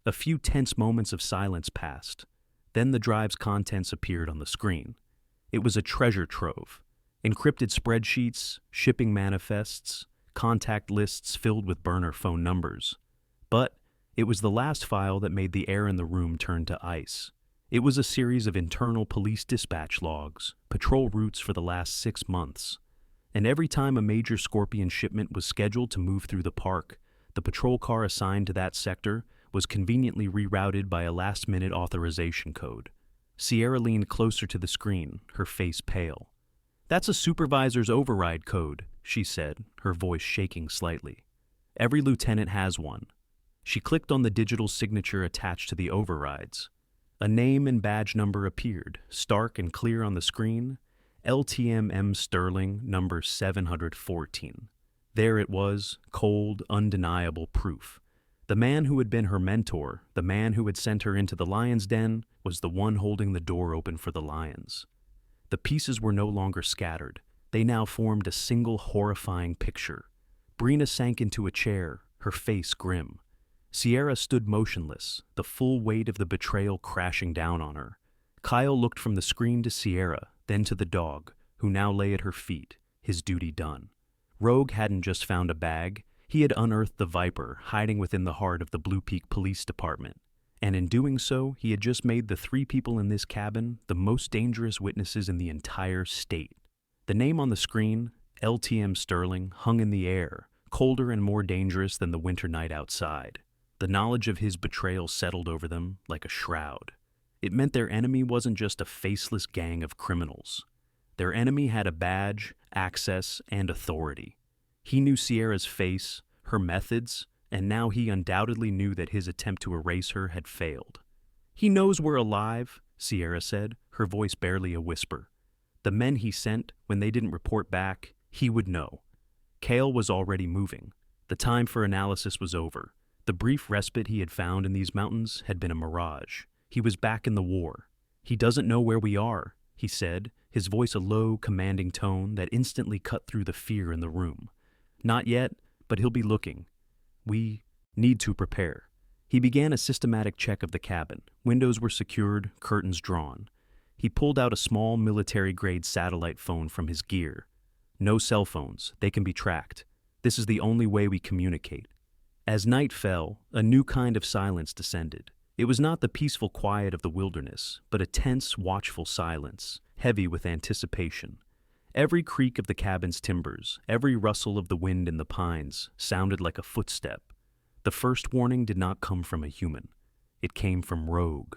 A few tense moments of silence passed. Then the drive's contents appeared on the screen. It was a treasure trove. Encrypted spreadsheets, shipping manifests, contact lists filled with burner phone numbers. But it was the last file that made the air in the room turn to ice. It was a series of internal police dispatch logs, patrol routes for the last 6 months. And every time a major Scorpion shipment was scheduled to move through the park, the patrol car assigned to that sector was conveniently rerouted by a last-minute authorization code. Sierra leaned closer to the screen, her face pale. That's a supervisor's override code, she said, her voice shaking slightly. Every lieutenant has one. She clicked on the digital signature attached to the overrides. A name and badge number appeared, stark and clear on the screen. LTM Sterling, number 714. There it was, cold, undeniable proof. The man who had been her mentor, the man who had sent her into the lion's den, was the one holding the door open for the lions. The pieces were no longer scattered. They now formed a single horrifying picture. Breena sank into a chair, her face grim. Sierra stood motionless, the full weight of the betrayal crashing down on her. Kael looked from the screen to Sierra, then to the dog, who now lay at her feet, his duty done. Rogue hadn't just found a bag. He had unearthed the Viper hiding within the heart of the Blue Peak Police Department. And in doing so, he had just made the 3 people in this cabin the most dangerous witnesses in the entire state. The name on the screen, LTM Sterling, hung in the air, colder and more dangerous than the winter night outside. The knowledge of his betrayal settled over them like a shroud. It meant their enemy wasn't just a faceless gang of criminals. Their enemy had a badge, access, and authority. He knew Sierra's face, her methods, and now he undoubtedly knew that his attempt to erase her had failed. He knows we're alive, Sierra said, her voice barely a whisper. The men he sent, when they didn't report back, he would know. Kael was already moving. The time for analysis was over. The brief respite he had found in these mountains had been a mirage. He was back in the war. He doesn't know where we are, he said, his voice a low, commanding tone that instantly cut through the fear in the room. Not yet, but he'll be looking. We Need to prepare. He began a systematic check of the cabin. Windows were secured, curtains drawn. He pulled out a small military-grade satellite phone from his gear. No cell phones, they can be tracked. This is the only way we communicate. As night fell, a new kind of silence descended. It was not the peaceful quiet of the wilderness, but a tense, watchful silence, heavy with anticipation. Every creak of the cabin's timbers, every rustle of the wind in the pines sounded like a footstep. The first warning did not come from a human. It came from Rogue.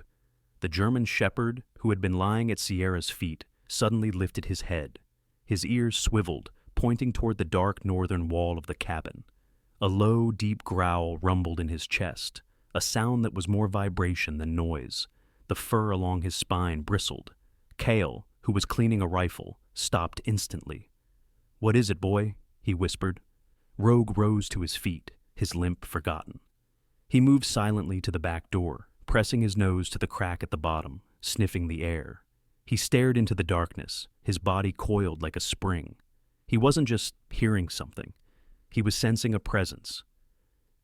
The German shepherd, who had been lying at Sierra's feet, suddenly lifted his head. His ears swiveled, pointing toward the dark northern wall of the cabin. A low, deep growl rumbled in his chest, a sound that was more vibration than noise. The fur along his spine bristled. Kael, who was cleaning a rifle, stopped instantly. "What is it, boy?" he whispered. Rogue rose to his feet, his limp forgotten. He moved silently to the back door, pressing his nose to the crack at the bottom, sniffing the air. He stared into the darkness, his body coiled like a spring. He wasn't just hearing something. He was sensing a presence.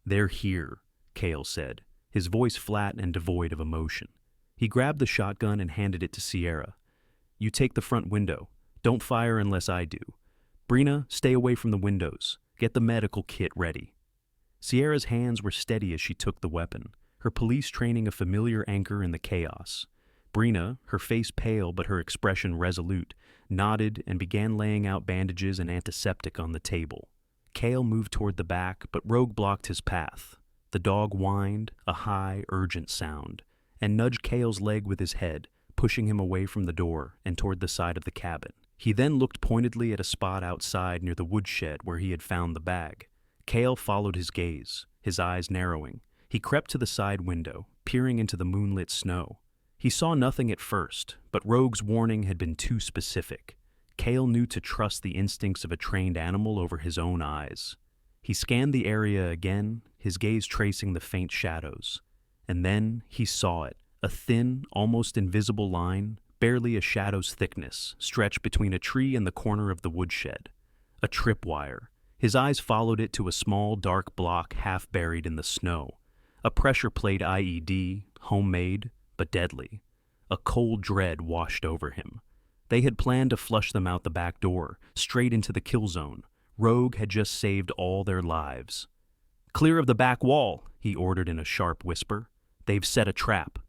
"They're here," Kael said, his voice flat and devoid of emotion. He grabbed the shotgun and handed it to Sierra. "You take the front window. Don't fire unless I do. Breena, stay away from the windows. Get the medical kit ready." Sierra's hands were steady as she took the weapon, her police training a familiar anchor in the chaos. Breena, her face pale but her expression resolute, nodded and began laying out bandages and antiseptic on the table. Kael moved toward the back, but Rogue blocked his path. The dog whined, a high, urgent sound, and nudged Kael's leg with his head, pushing him away from the door and toward the side of the cabin. He then looked pointedly at a spot outside near the woodshed where he had found the bag. Kael followed his gaze, his eyes narrowing. He crept to the side window, peering into the moonlit snow. He saw nothing at first, but Rogue's warning had been too specific. Kael knew to trust the instincts of a trained animal over his own eyes. He scanned the area again, his gaze tracing the faint shadows. And then he saw it, a thin, almost invisible line, barely a shadow's thickness, stretched between a tree and the corner of the woodshed. A tripwire. His eyes followed it to a small, dark block half buried in the snow. A pressure-plate IED, homemade, but deadly. A cold dread washed over him. They had planned to flush them out the back door, straight into the kill zone. Rogue had just saved all their lives. "Clear of the back wall," he ordered in a sharp whisper. "They've set a trap."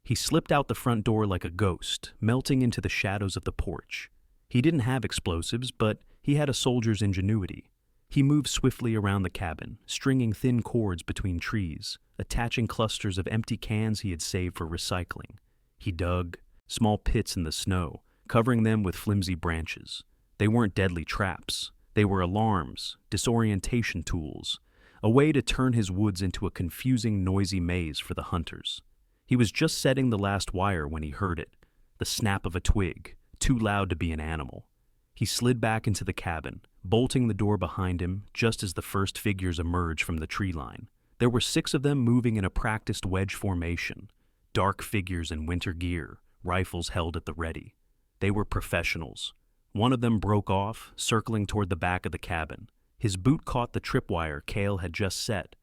He slipped out the front door like a ghost, melting into the shadows of the porch. He didn't have explosives, but he had a soldier's ingenuity. He moved swiftly around the cabin, stringing thin cords between trees, attaching clusters of empty cans he had saved for recycling. He dug small pits in the snow, covering them with flimsy branches. They weren't deadly traps. They were alarms, disorientation tools, a way to turn his woods into a confusing, noisy maze for the hunters. He was just setting the last wire when he heard it, the snap of a twig, too loud to be an animal. He slid back into the cabin, bolting the door behind him just as the first figures emerged from the tree line. There were 6 of them moving in a practiced wedge formation, dark figures in winter gear, rifles held at the ready. They were professionals. One of them broke off, circling toward the back of the cabin. His boot caught the tripwire Kael had just set.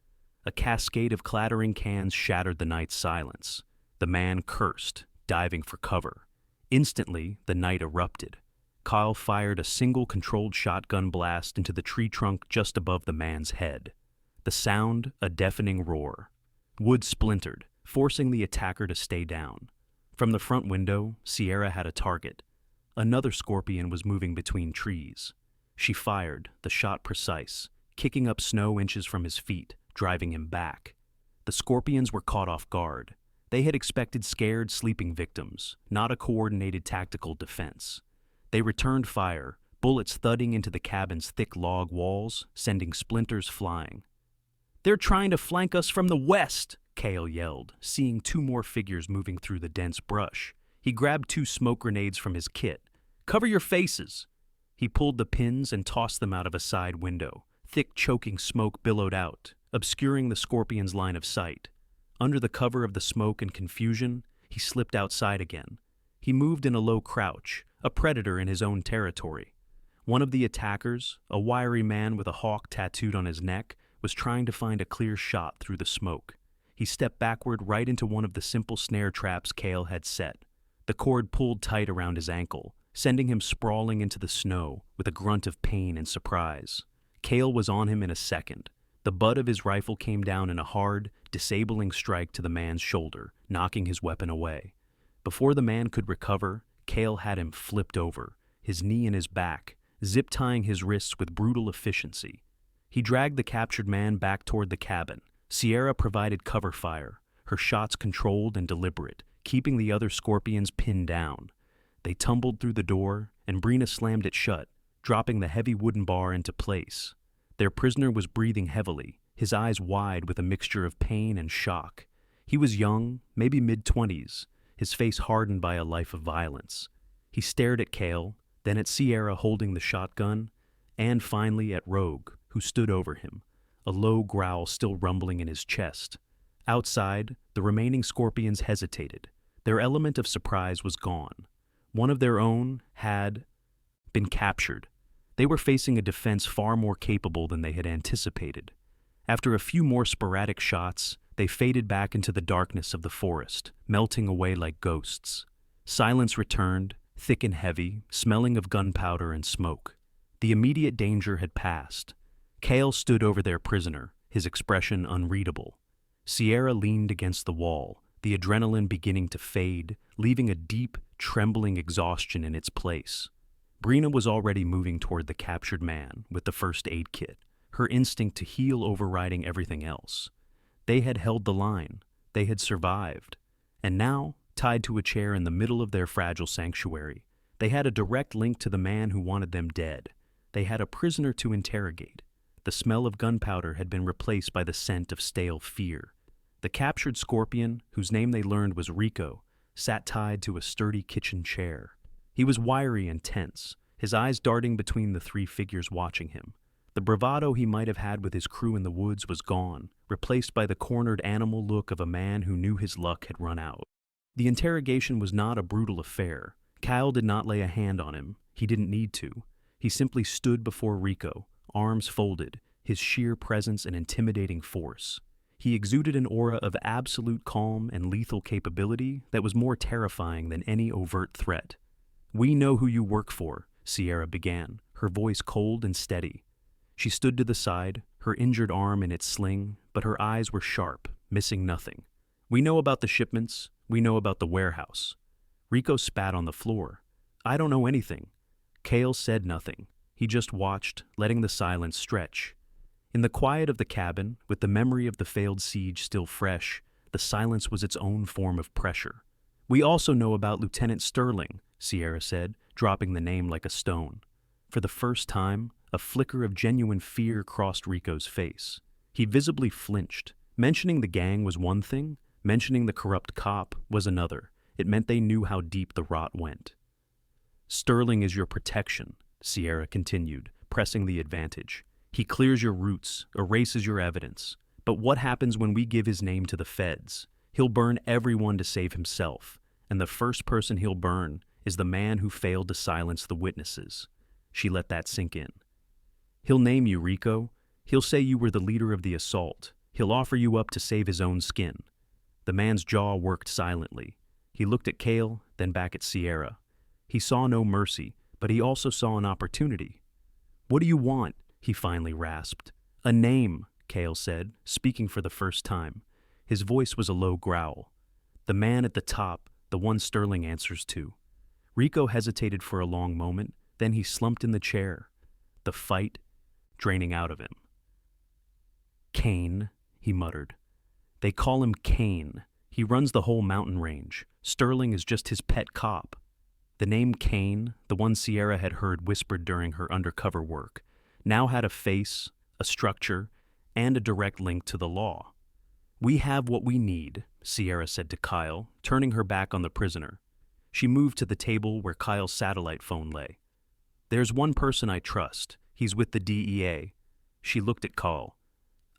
A cascade of clattering cans shattered the night's silence. The man cursed, diving for cover. Instantly, the night erupted. Kael fired a single controlled shotgun blast into the tree trunk just above the man's head. The sound, a deafening roar. Wood splintered, forcing the attacker to stay down. From the front window, Sierra had a target. Another scorpion was moving between trees. She fired, the shot precise, kicking up snow inches from his feet, driving him back. The scorpions were caught off guard. They had expected scared, sleeping victims, not a coordinated tactical defense. They returned fire, bullets thudding into the cabin's thick log walls, sending splinters flying. "They're trying to flank us from the west," Kael yelled, seeing 2 more figures moving through the dense brush. He grabbed 2 smoke grenades from his kit. "Cover your faces." He pulled the pins and tossed them out of a side window. Thick, choking smoke billowed out, obscuring the scorpion's line of sight. Under the cover of the smoke and confusion, he slipped outside again. He moved in a low crouch, a predator in his own territory. One of the attackers, a wiry man with a hawk tattooed on his neck, was trying to find a clear shot through the smoke. He stepped backward right into one of the simple snare traps Kael had set. The cord pulled tight around his ankle, sending him sprawling into the snow with a grunt of pain and surprise. Kael was on him in a second. The butt of his rifle came down in a hard, disabling strike to the man's shoulder, knocking his weapon away. Before the man could recover, Kael had him flipped over, his knee in his back, zip-tying his wrists with brutal efficiency. He dragged the captured man back toward the cabin. Sierra provided cover fire, her shots controlled and deliberate, keeping the other scorpions pinned down. They tumbled through the door, and Breena slammed it shut, dropping the heavy wooden bar into place. Their prisoner was breathing heavily, his eyes wide with a mixture of pain and shock. He was young, maybe mid-20s, his face hardened by a life of violence. He stared at Kael, then at Sierra holding the shotgun, and finally at Rogue, who stood over him, a low growl still rumbling in his chest. Outside, the remaining scorpions hesitated. Their element of surprise was gone. One of their own had been captured. They were facing a defense far more capable than they had anticipated. After a few more sporadic shots, they faded back into the darkness of the forest, melting away like ghosts. Silence returned, thick and heavy, smelling of gunpowder and smoke. The immediate danger had passed. Kael stood over their prisoner, his expression unreadable. Sierra leaned against the wall, the adrenaline beginning to fade, leaving a deep, trembling exhaustion in its place. Breena was already moving toward the captured man with the first aid kit, her instinct to heal overriding everything else. They had held the line. They had survived. And now, tied to a chair in the middle of their fragile sanctuary, they had a direct link to the man who wanted them dead. They had a prisoner to interrogate. The smell of gunpowder had been replaced by the scent of stale fear. The captured scorpion, whose name they learned was Rico, sat tied to a sturdy kitchen chair. He was wiry and tense, his eyes darting between the three figures watching him. The bravado he might have had with his crew in the woods was gone, replaced by the cornered animal look of a man who knew his luck had run out. The interrogation was not a brutal affair. Kael did not lay a hand on him. He didn't need to. He simply stood before Rico, arms folded, his sheer presence an intimidating force. He exuded an aura of absolute calm and lethal capability that was more terrifying than any overt threat. "We know who you work for," Sierra began, her voice cold and steady. She stood to the side, her injured arm in its sling, but her eyes were sharp, missing nothing. "We know about the shipments. We know about the warehouse." Rico spat on the floor. "I don't know anything." Kael said nothing. He just watched, letting the silence stretch. In the quiet of the cabin, with the memory of the failed siege still fresh, the silence was its own form of pressure. "We also know about Lieutenant Sterling," Sierra said, dropping the name like a stone. For the first time, a flicker of genuine fear crossed Rico's face. He visibly flinched. Mentioning the gang was one thing, mentioning the corrupt cop was another. It meant they knew how deep the rot went. "Sterling is your protection," Sierra continued, pressing the advantage. "He clears your routes, erases your evidence. But what happens when we give his name to the feds? He'll burn everyone to save himself, and the first person he'll burn is the man who failed to silence the witnesses." She let that sink in. "He'll name you, Rico. He'll say you were the leader of the assault. He'll offer you up to save his own skin." The man's jaw worked silently. He looked at Kael, then back at Sierra. He saw no mercy, but he also saw an opportunity. "What do you want?" he finally rasped. "A name," Kael said, speaking for the first time. His voice was a low growl. "The man at the top, the one Sterling answers to." Rico hesitated for a long moment, then he slumped in the chair, the fight draining out of him. "Kane," he muttered. "They call him Kane. He runs the whole mountain range. Sterling is just his pet cop." The name Kane, the one Sierra had heard whispered during her undercover work, now had a face, a structure, and a direct link to the law. "We have what we need," Sierra said to Kael, turning her back on the prisoner. She moved to the table where Kyle's satellite phone lay. "There's one person I trust. He's with the DEA." She looked at Kael.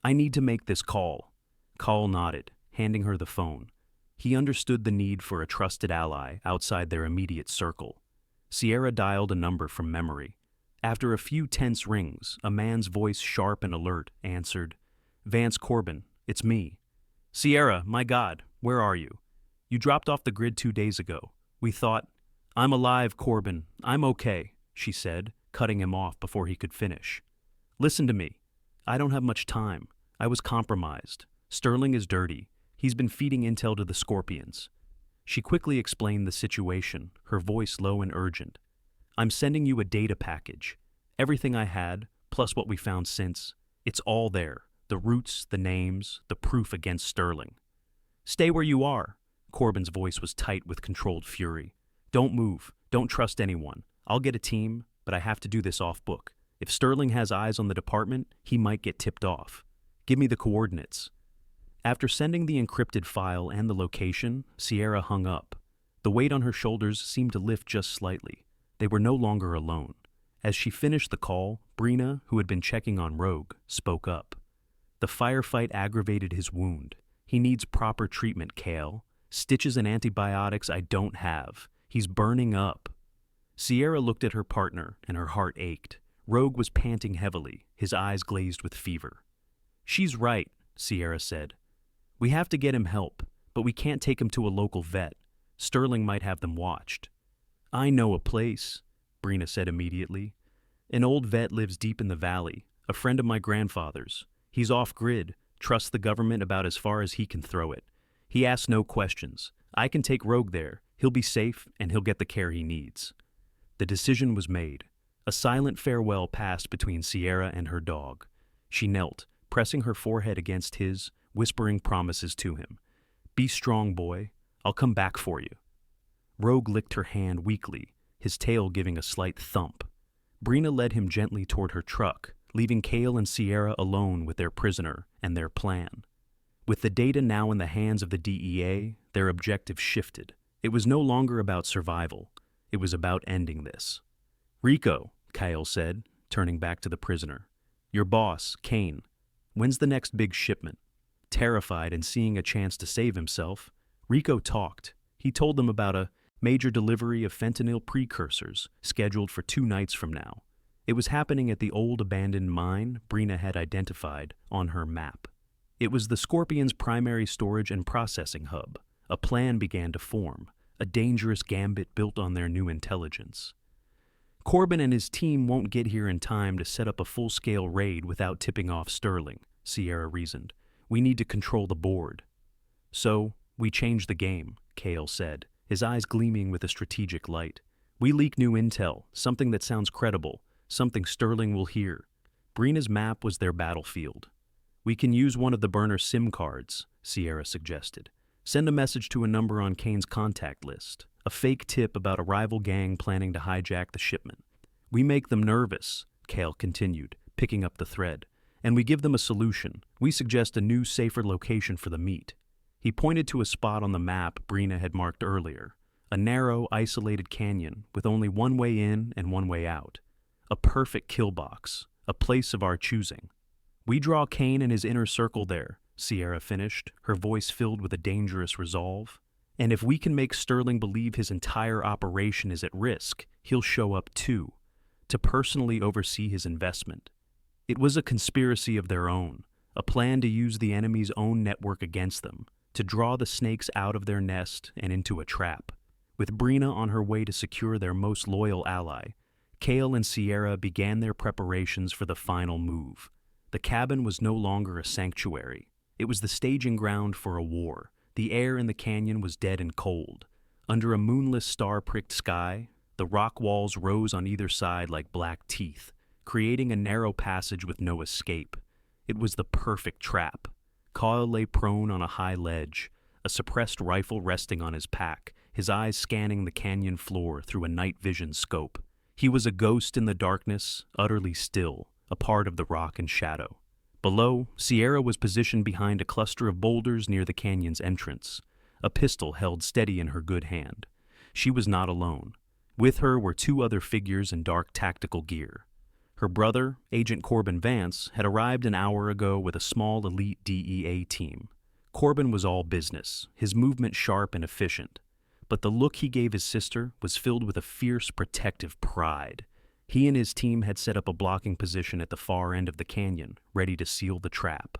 "I need to make this call." Kael nodded, handing her the phone. He understood the need for a trusted ally outside their immediate circle. Sierra dialed a number from memory. After a few tense rings, a man's voice, sharp and alert, answered, Vance Corbin, it's me. Sierra, my God, where are you? You dropped off the grid 2 days ago. We thought, I'm alive, Corbin, I'm okay, she said, cutting him off before he could finish. Listen to me. I don't have much time. I was compromised. Sterling is dirty. He's been feeding intel to the Scorpions. She quickly explained the situation, her voice low and urgent. I'm sending you a data package. Everything I had, plus what we found since. It's all there. The roots, the names, the proof against Sterling. Stay where you are. Corbin's voice was tight with controlled fury. Don't move. Don't trust anyone. I'll get a team, but I have to do this off book. If Sterling has eyes on the department, he might get tipped off. Give me the coordinates. After sending the encrypted file and the location, Sierra hung up. The weight on her shoulders seemed to lift just slightly. They were no longer alone. As she finished the call, Breena, who had been checking on Rogue, spoke up. The firefight aggravated his wound. He needs proper treatment, Kael. Stitches and antibiotics I don't have. He's burning up. Sierra looked at her partner, and her heart ached. Rogue was panting heavily, his eyes glazed with fever. She's right, Sierra said. We have to get him help, but we can't take him to a local vet. Sterling might have them watched. I know a place, Breena said immediately. An old vet lives deep in the valley, a friend of my grandfather's. He's off-grid, trusts the government about as far as he can throw it. He asks no questions. I can take Rogue there. He'll be safe, and he'll get the care he needs. The decision was made. A silent farewell passed between Sierra and her dog. She knelt, pressing her forehead against his, whispering promises to him. Be strong, boy. I'll come back for you. Rogue licked her hand weakly, his tail giving a slight thump. Breena led him gently toward her truck, leaving Kael and Sierra alone with their prisoner and their plan. With the data now in the hands of the DEA, their objective shifted. It was no longer about survival. It was about ending this. Rico, Kael said, turning back to the prisoner. Your boss, Kane. When's the next big shipment? Terrified and seeing a chance to save himself, Rico talked. He told them about a major delivery of fentanyl precursors scheduled for 2 nights from now. It was happening at the old abandoned mine Breena had identified on her map. It was the Scorpion's primary storage and processing hub. A plan began to form, a dangerous gambit built on their new intelligence. Corbin and his team won't get here in time to set up a full-scale raid without tipping off Sterling, Sierra reasoned. We need to control the board. So, we change the game, Kael said, his eyes gleaming with a strategic light. We leak new intel, something that sounds credible, something Sterling will hear. Breena's map was their battlefield. We can use one of the burner SIM cards, Sierra suggested. Send a message to a number on Kane's contact list. A fake tip about a rival gang planning to hijack the shipment. We make them nervous, Kael continued, picking up the thread. And we give them a solution. We suggest a new, safer location for the meet. He pointed to a spot on the map Breena had marked earlier. A narrow, isolated canyon with only one way in and one way out. A perfect kill box. A place of our choosing. We draw Kane and his inner circle there, Sierra finished, her voice filled with a dangerous resolve. And if we can make Sterling believe his entire operation is at risk, he'll show up too, to personally oversee his investment. It was a conspiracy of their own, a plan to use the enemy's own network against them, to draw the snakes out of their nest and into a trap. With Breena on her way to secure their most loyal ally, Kael and Sierra began their preparations for the final move. The cabin was no longer a sanctuary. It was the staging ground for a war. The air in the canyon was dead and cold. Under a moonless, star-pricked sky, the rock walls rose on either side like black teeth, creating a narrow passage with no escape. It was the perfect trap. Kael lay prone on a high ledge, a suppressed rifle resting on his pack, his eyes scanning the canyon floor through a night vision scope. He was a ghost in the darkness, utterly still, a part of the rock and shadow. Below, Sierra was positioned behind a cluster of boulders near the canyon's entrance, a pistol held steady in her good hand. She was not alone. With her were 2 other figures in dark tactical gear. Her brother, Agent Corbin Vance, had arrived an hour ago with a small elite DEA team. Corbin was all business, his movement sharp and efficient. But the look he gave his sister was filled with a fierce, protective pride. He and his team had set up a blocking position at the far end of the canyon, ready to seal the trap.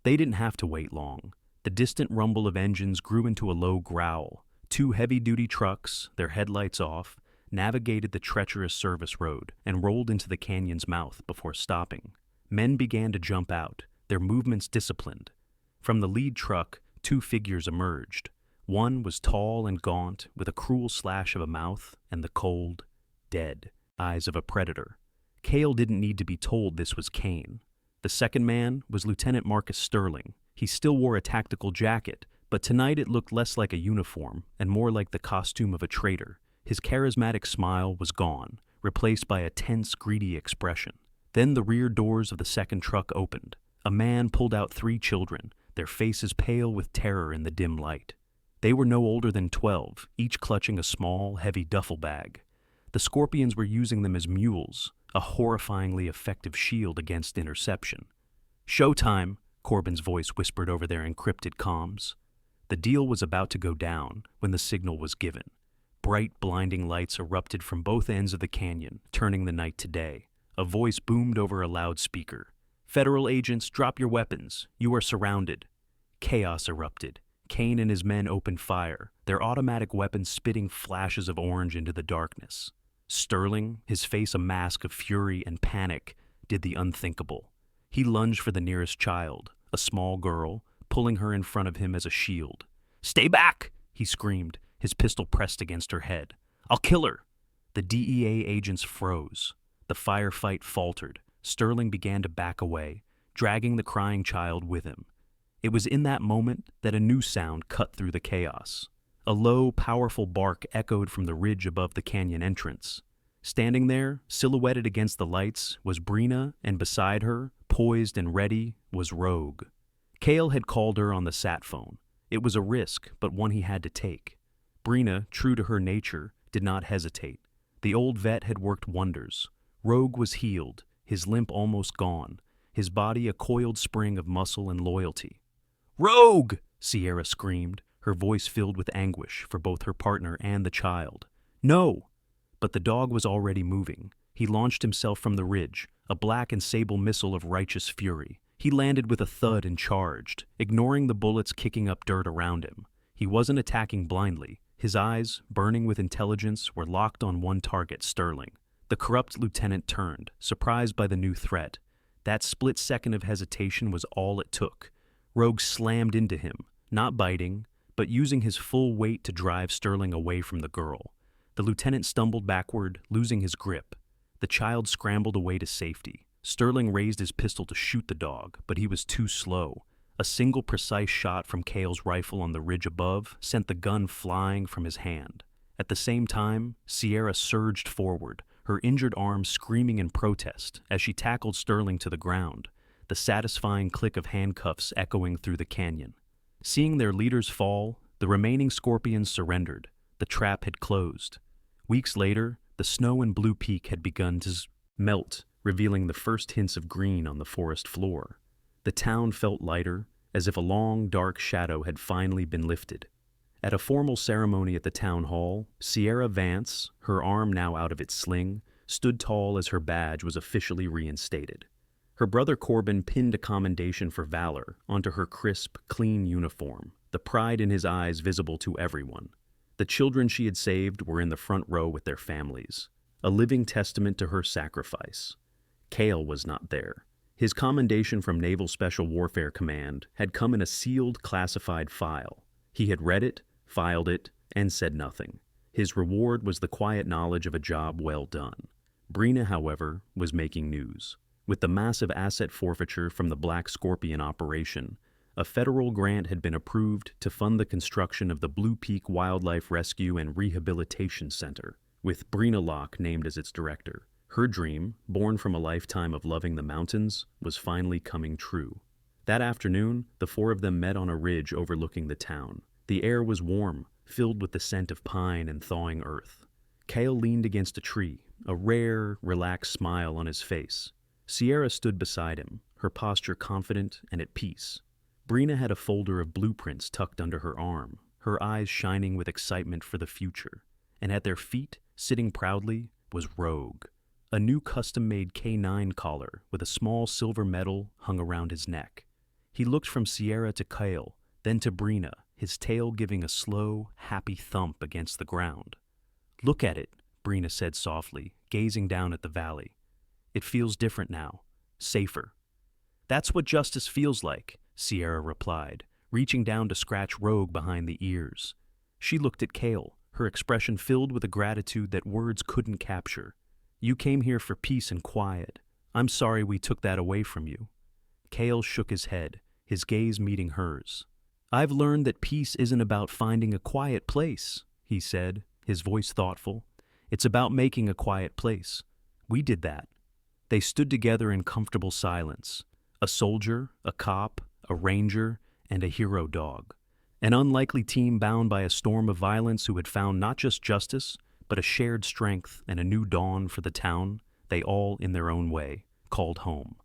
They didn't have to wait long. The distant rumble of engines grew into a low growl. Two heavy-duty trucks, their headlights off, navigated the treacherous service road and rolled into the canyon's mouth before stopping. Men began to jump out, their movements disciplined. From the lead truck, two figures emerged. One was tall and gaunt, with a cruel slash of a mouth and the cold, dead eyes of a predator. Kael didn't need to be told this was Kane. The second man was Lieutenant Marcus Sterling. He still wore a tactical jacket, but tonight it looked less like a uniform and more like the costume of a traitor. His charismatic smile was gone, replaced by a tense, greedy expression. Then the rear doors of the second truck opened. A man pulled out three children, their faces pale with terror in the dim light. They were no older than 12, each clutching a small, heavy duffel bag. The Scorpions were using them as mules, a horrifyingly effective shield against interception. "Showtime," Corbin's voice whispered over their encrypted comms. The deal was about to go down when the signal was given. Bright, blinding lights erupted from both ends of the canyon, turning the night to day. A voice boomed over a loudspeaker. "Federal agents, drop your weapons. You are surrounded." Chaos erupted. Kane and his men opened fire, their automatic weapons spitting flashes of orange into the darkness. Sterling, his face a mask of fury and panic, did the unthinkable. He lunged for the nearest child, a small girl, pulling her in front of him as a shield. "Stay back!" he screamed, his pistol pressed against her head. "I'll kill her!" The DEA agents froze. The firefight faltered. Sterling began to back away, dragging the crying child with him. It was in that moment that a new sound cut through the chaos. A low, powerful bark echoed from the ridge above the canyon entrance. Standing there, silhouetted against the lights, was Breena, and beside her, poised and ready, was Rogue. Kael had called her on the sat phone. It was a risk, but one he had to take. Breena, true to her nature, did not hesitate. The old vet had worked wonders. Rogue was healed, his limp almost gone, his body a coiled spring of muscle and loyalty. "Rogue!" Sierra screamed, her voice filled with anguish for both her partner and the child. "No!" But the dog was already moving. He launched himself from the ridge, a black and sable missile of righteous fury. He landed with a thud and charged, ignoring the bullets kicking up dirt around him. He wasn't attacking blindly. His eyes, burning with intelligence, were locked on one target, Sterling. The corrupt lieutenant turned, surprised by the new threat. That split second of hesitation was all it took. Rogue slammed into him, not biting, but using his full weight to drive Sterling away from the girl. The lieutenant stumbled backward, losing his grip. The child scrambled away to safety. Sterling raised his pistol to shoot the dog, but he was too slow. A single precise shot from Kael's rifle on the ridge above sent the gun flying from his hand. At the same time, Sierra surged forward, her injured arm screaming in protest as she tackled Sterling to the ground, the satisfying click of handcuffs echoing through the canyon. Seeing their leaders fall, the remaining Scorpions surrendered. The trap had closed. Weeks later, the snow in Blue Peak had begun to melt, revealing the first hints of green on the forest floor. The town felt lighter, as if a long, dark shadow had finally been lifted. At a formal ceremony at the town hall, Sierra Vance, her arm now out of its sling, stood tall as her badge was officially reinstated. Her brother Corbin pinned a commendation for valor onto her crisp, clean uniform, the pride in his eyes visible to everyone. The children she had saved were in the front row with their families, a living testament to her sacrifice. Kael was not there. His commendation from Naval Special Warfare Command had come in a sealed, classified file. He had read it, filed it, and said nothing. His reward was the quiet knowledge of a job well done. Breena, however, was making news. With the massive asset forfeiture from the Black Scorpion operation, a federal grant had been approved to fund the construction of the Blue Peak Wildlife Rescue and Rehabilitation Center, with Breena Locke named as its director. Her dream, born from a lifetime of loving the mountains, was finally coming true. That afternoon, the four of them met on a ridge overlooking the town. The air was warm, filled with the scent of pine and thawing earth. Kael leaned against a tree, a rare, relaxed smile on his face. Sierra stood beside him, her posture confident and at peace. Breena had a folder of blueprints tucked under her arm, her eyes shining with excitement for the future. And at their feet, sitting proudly, was Rogue. A new custom-made K9 collar with a small silver medal hung around his neck. He looked from Sierra to Kael, then to Breena, his tail giving a slow, happy thump against the ground. "Look at it," Breena said softly, gazing down at the valley. "It feels different now, safer." "That's what justice feels like," Sierra replied, reaching down to scratch Rogue behind the ears. She looked at Kael, her expression filled with a gratitude that words couldn't capture. "You came here for peace and quiet. I'm sorry we took that away from you." Kael shook his head, his gaze meeting hers. "I've learned that peace isn't about finding a quiet place," he said, his voice thoughtful. "It's about making a quiet place. We did that." They stood together in comfortable silence. A soldier, a cop, a ranger, and a hero dog. An unlikely team bound by a storm of violence who had found not just justice, but a shared strength and a new dawn for the town they all, in their own way, called home.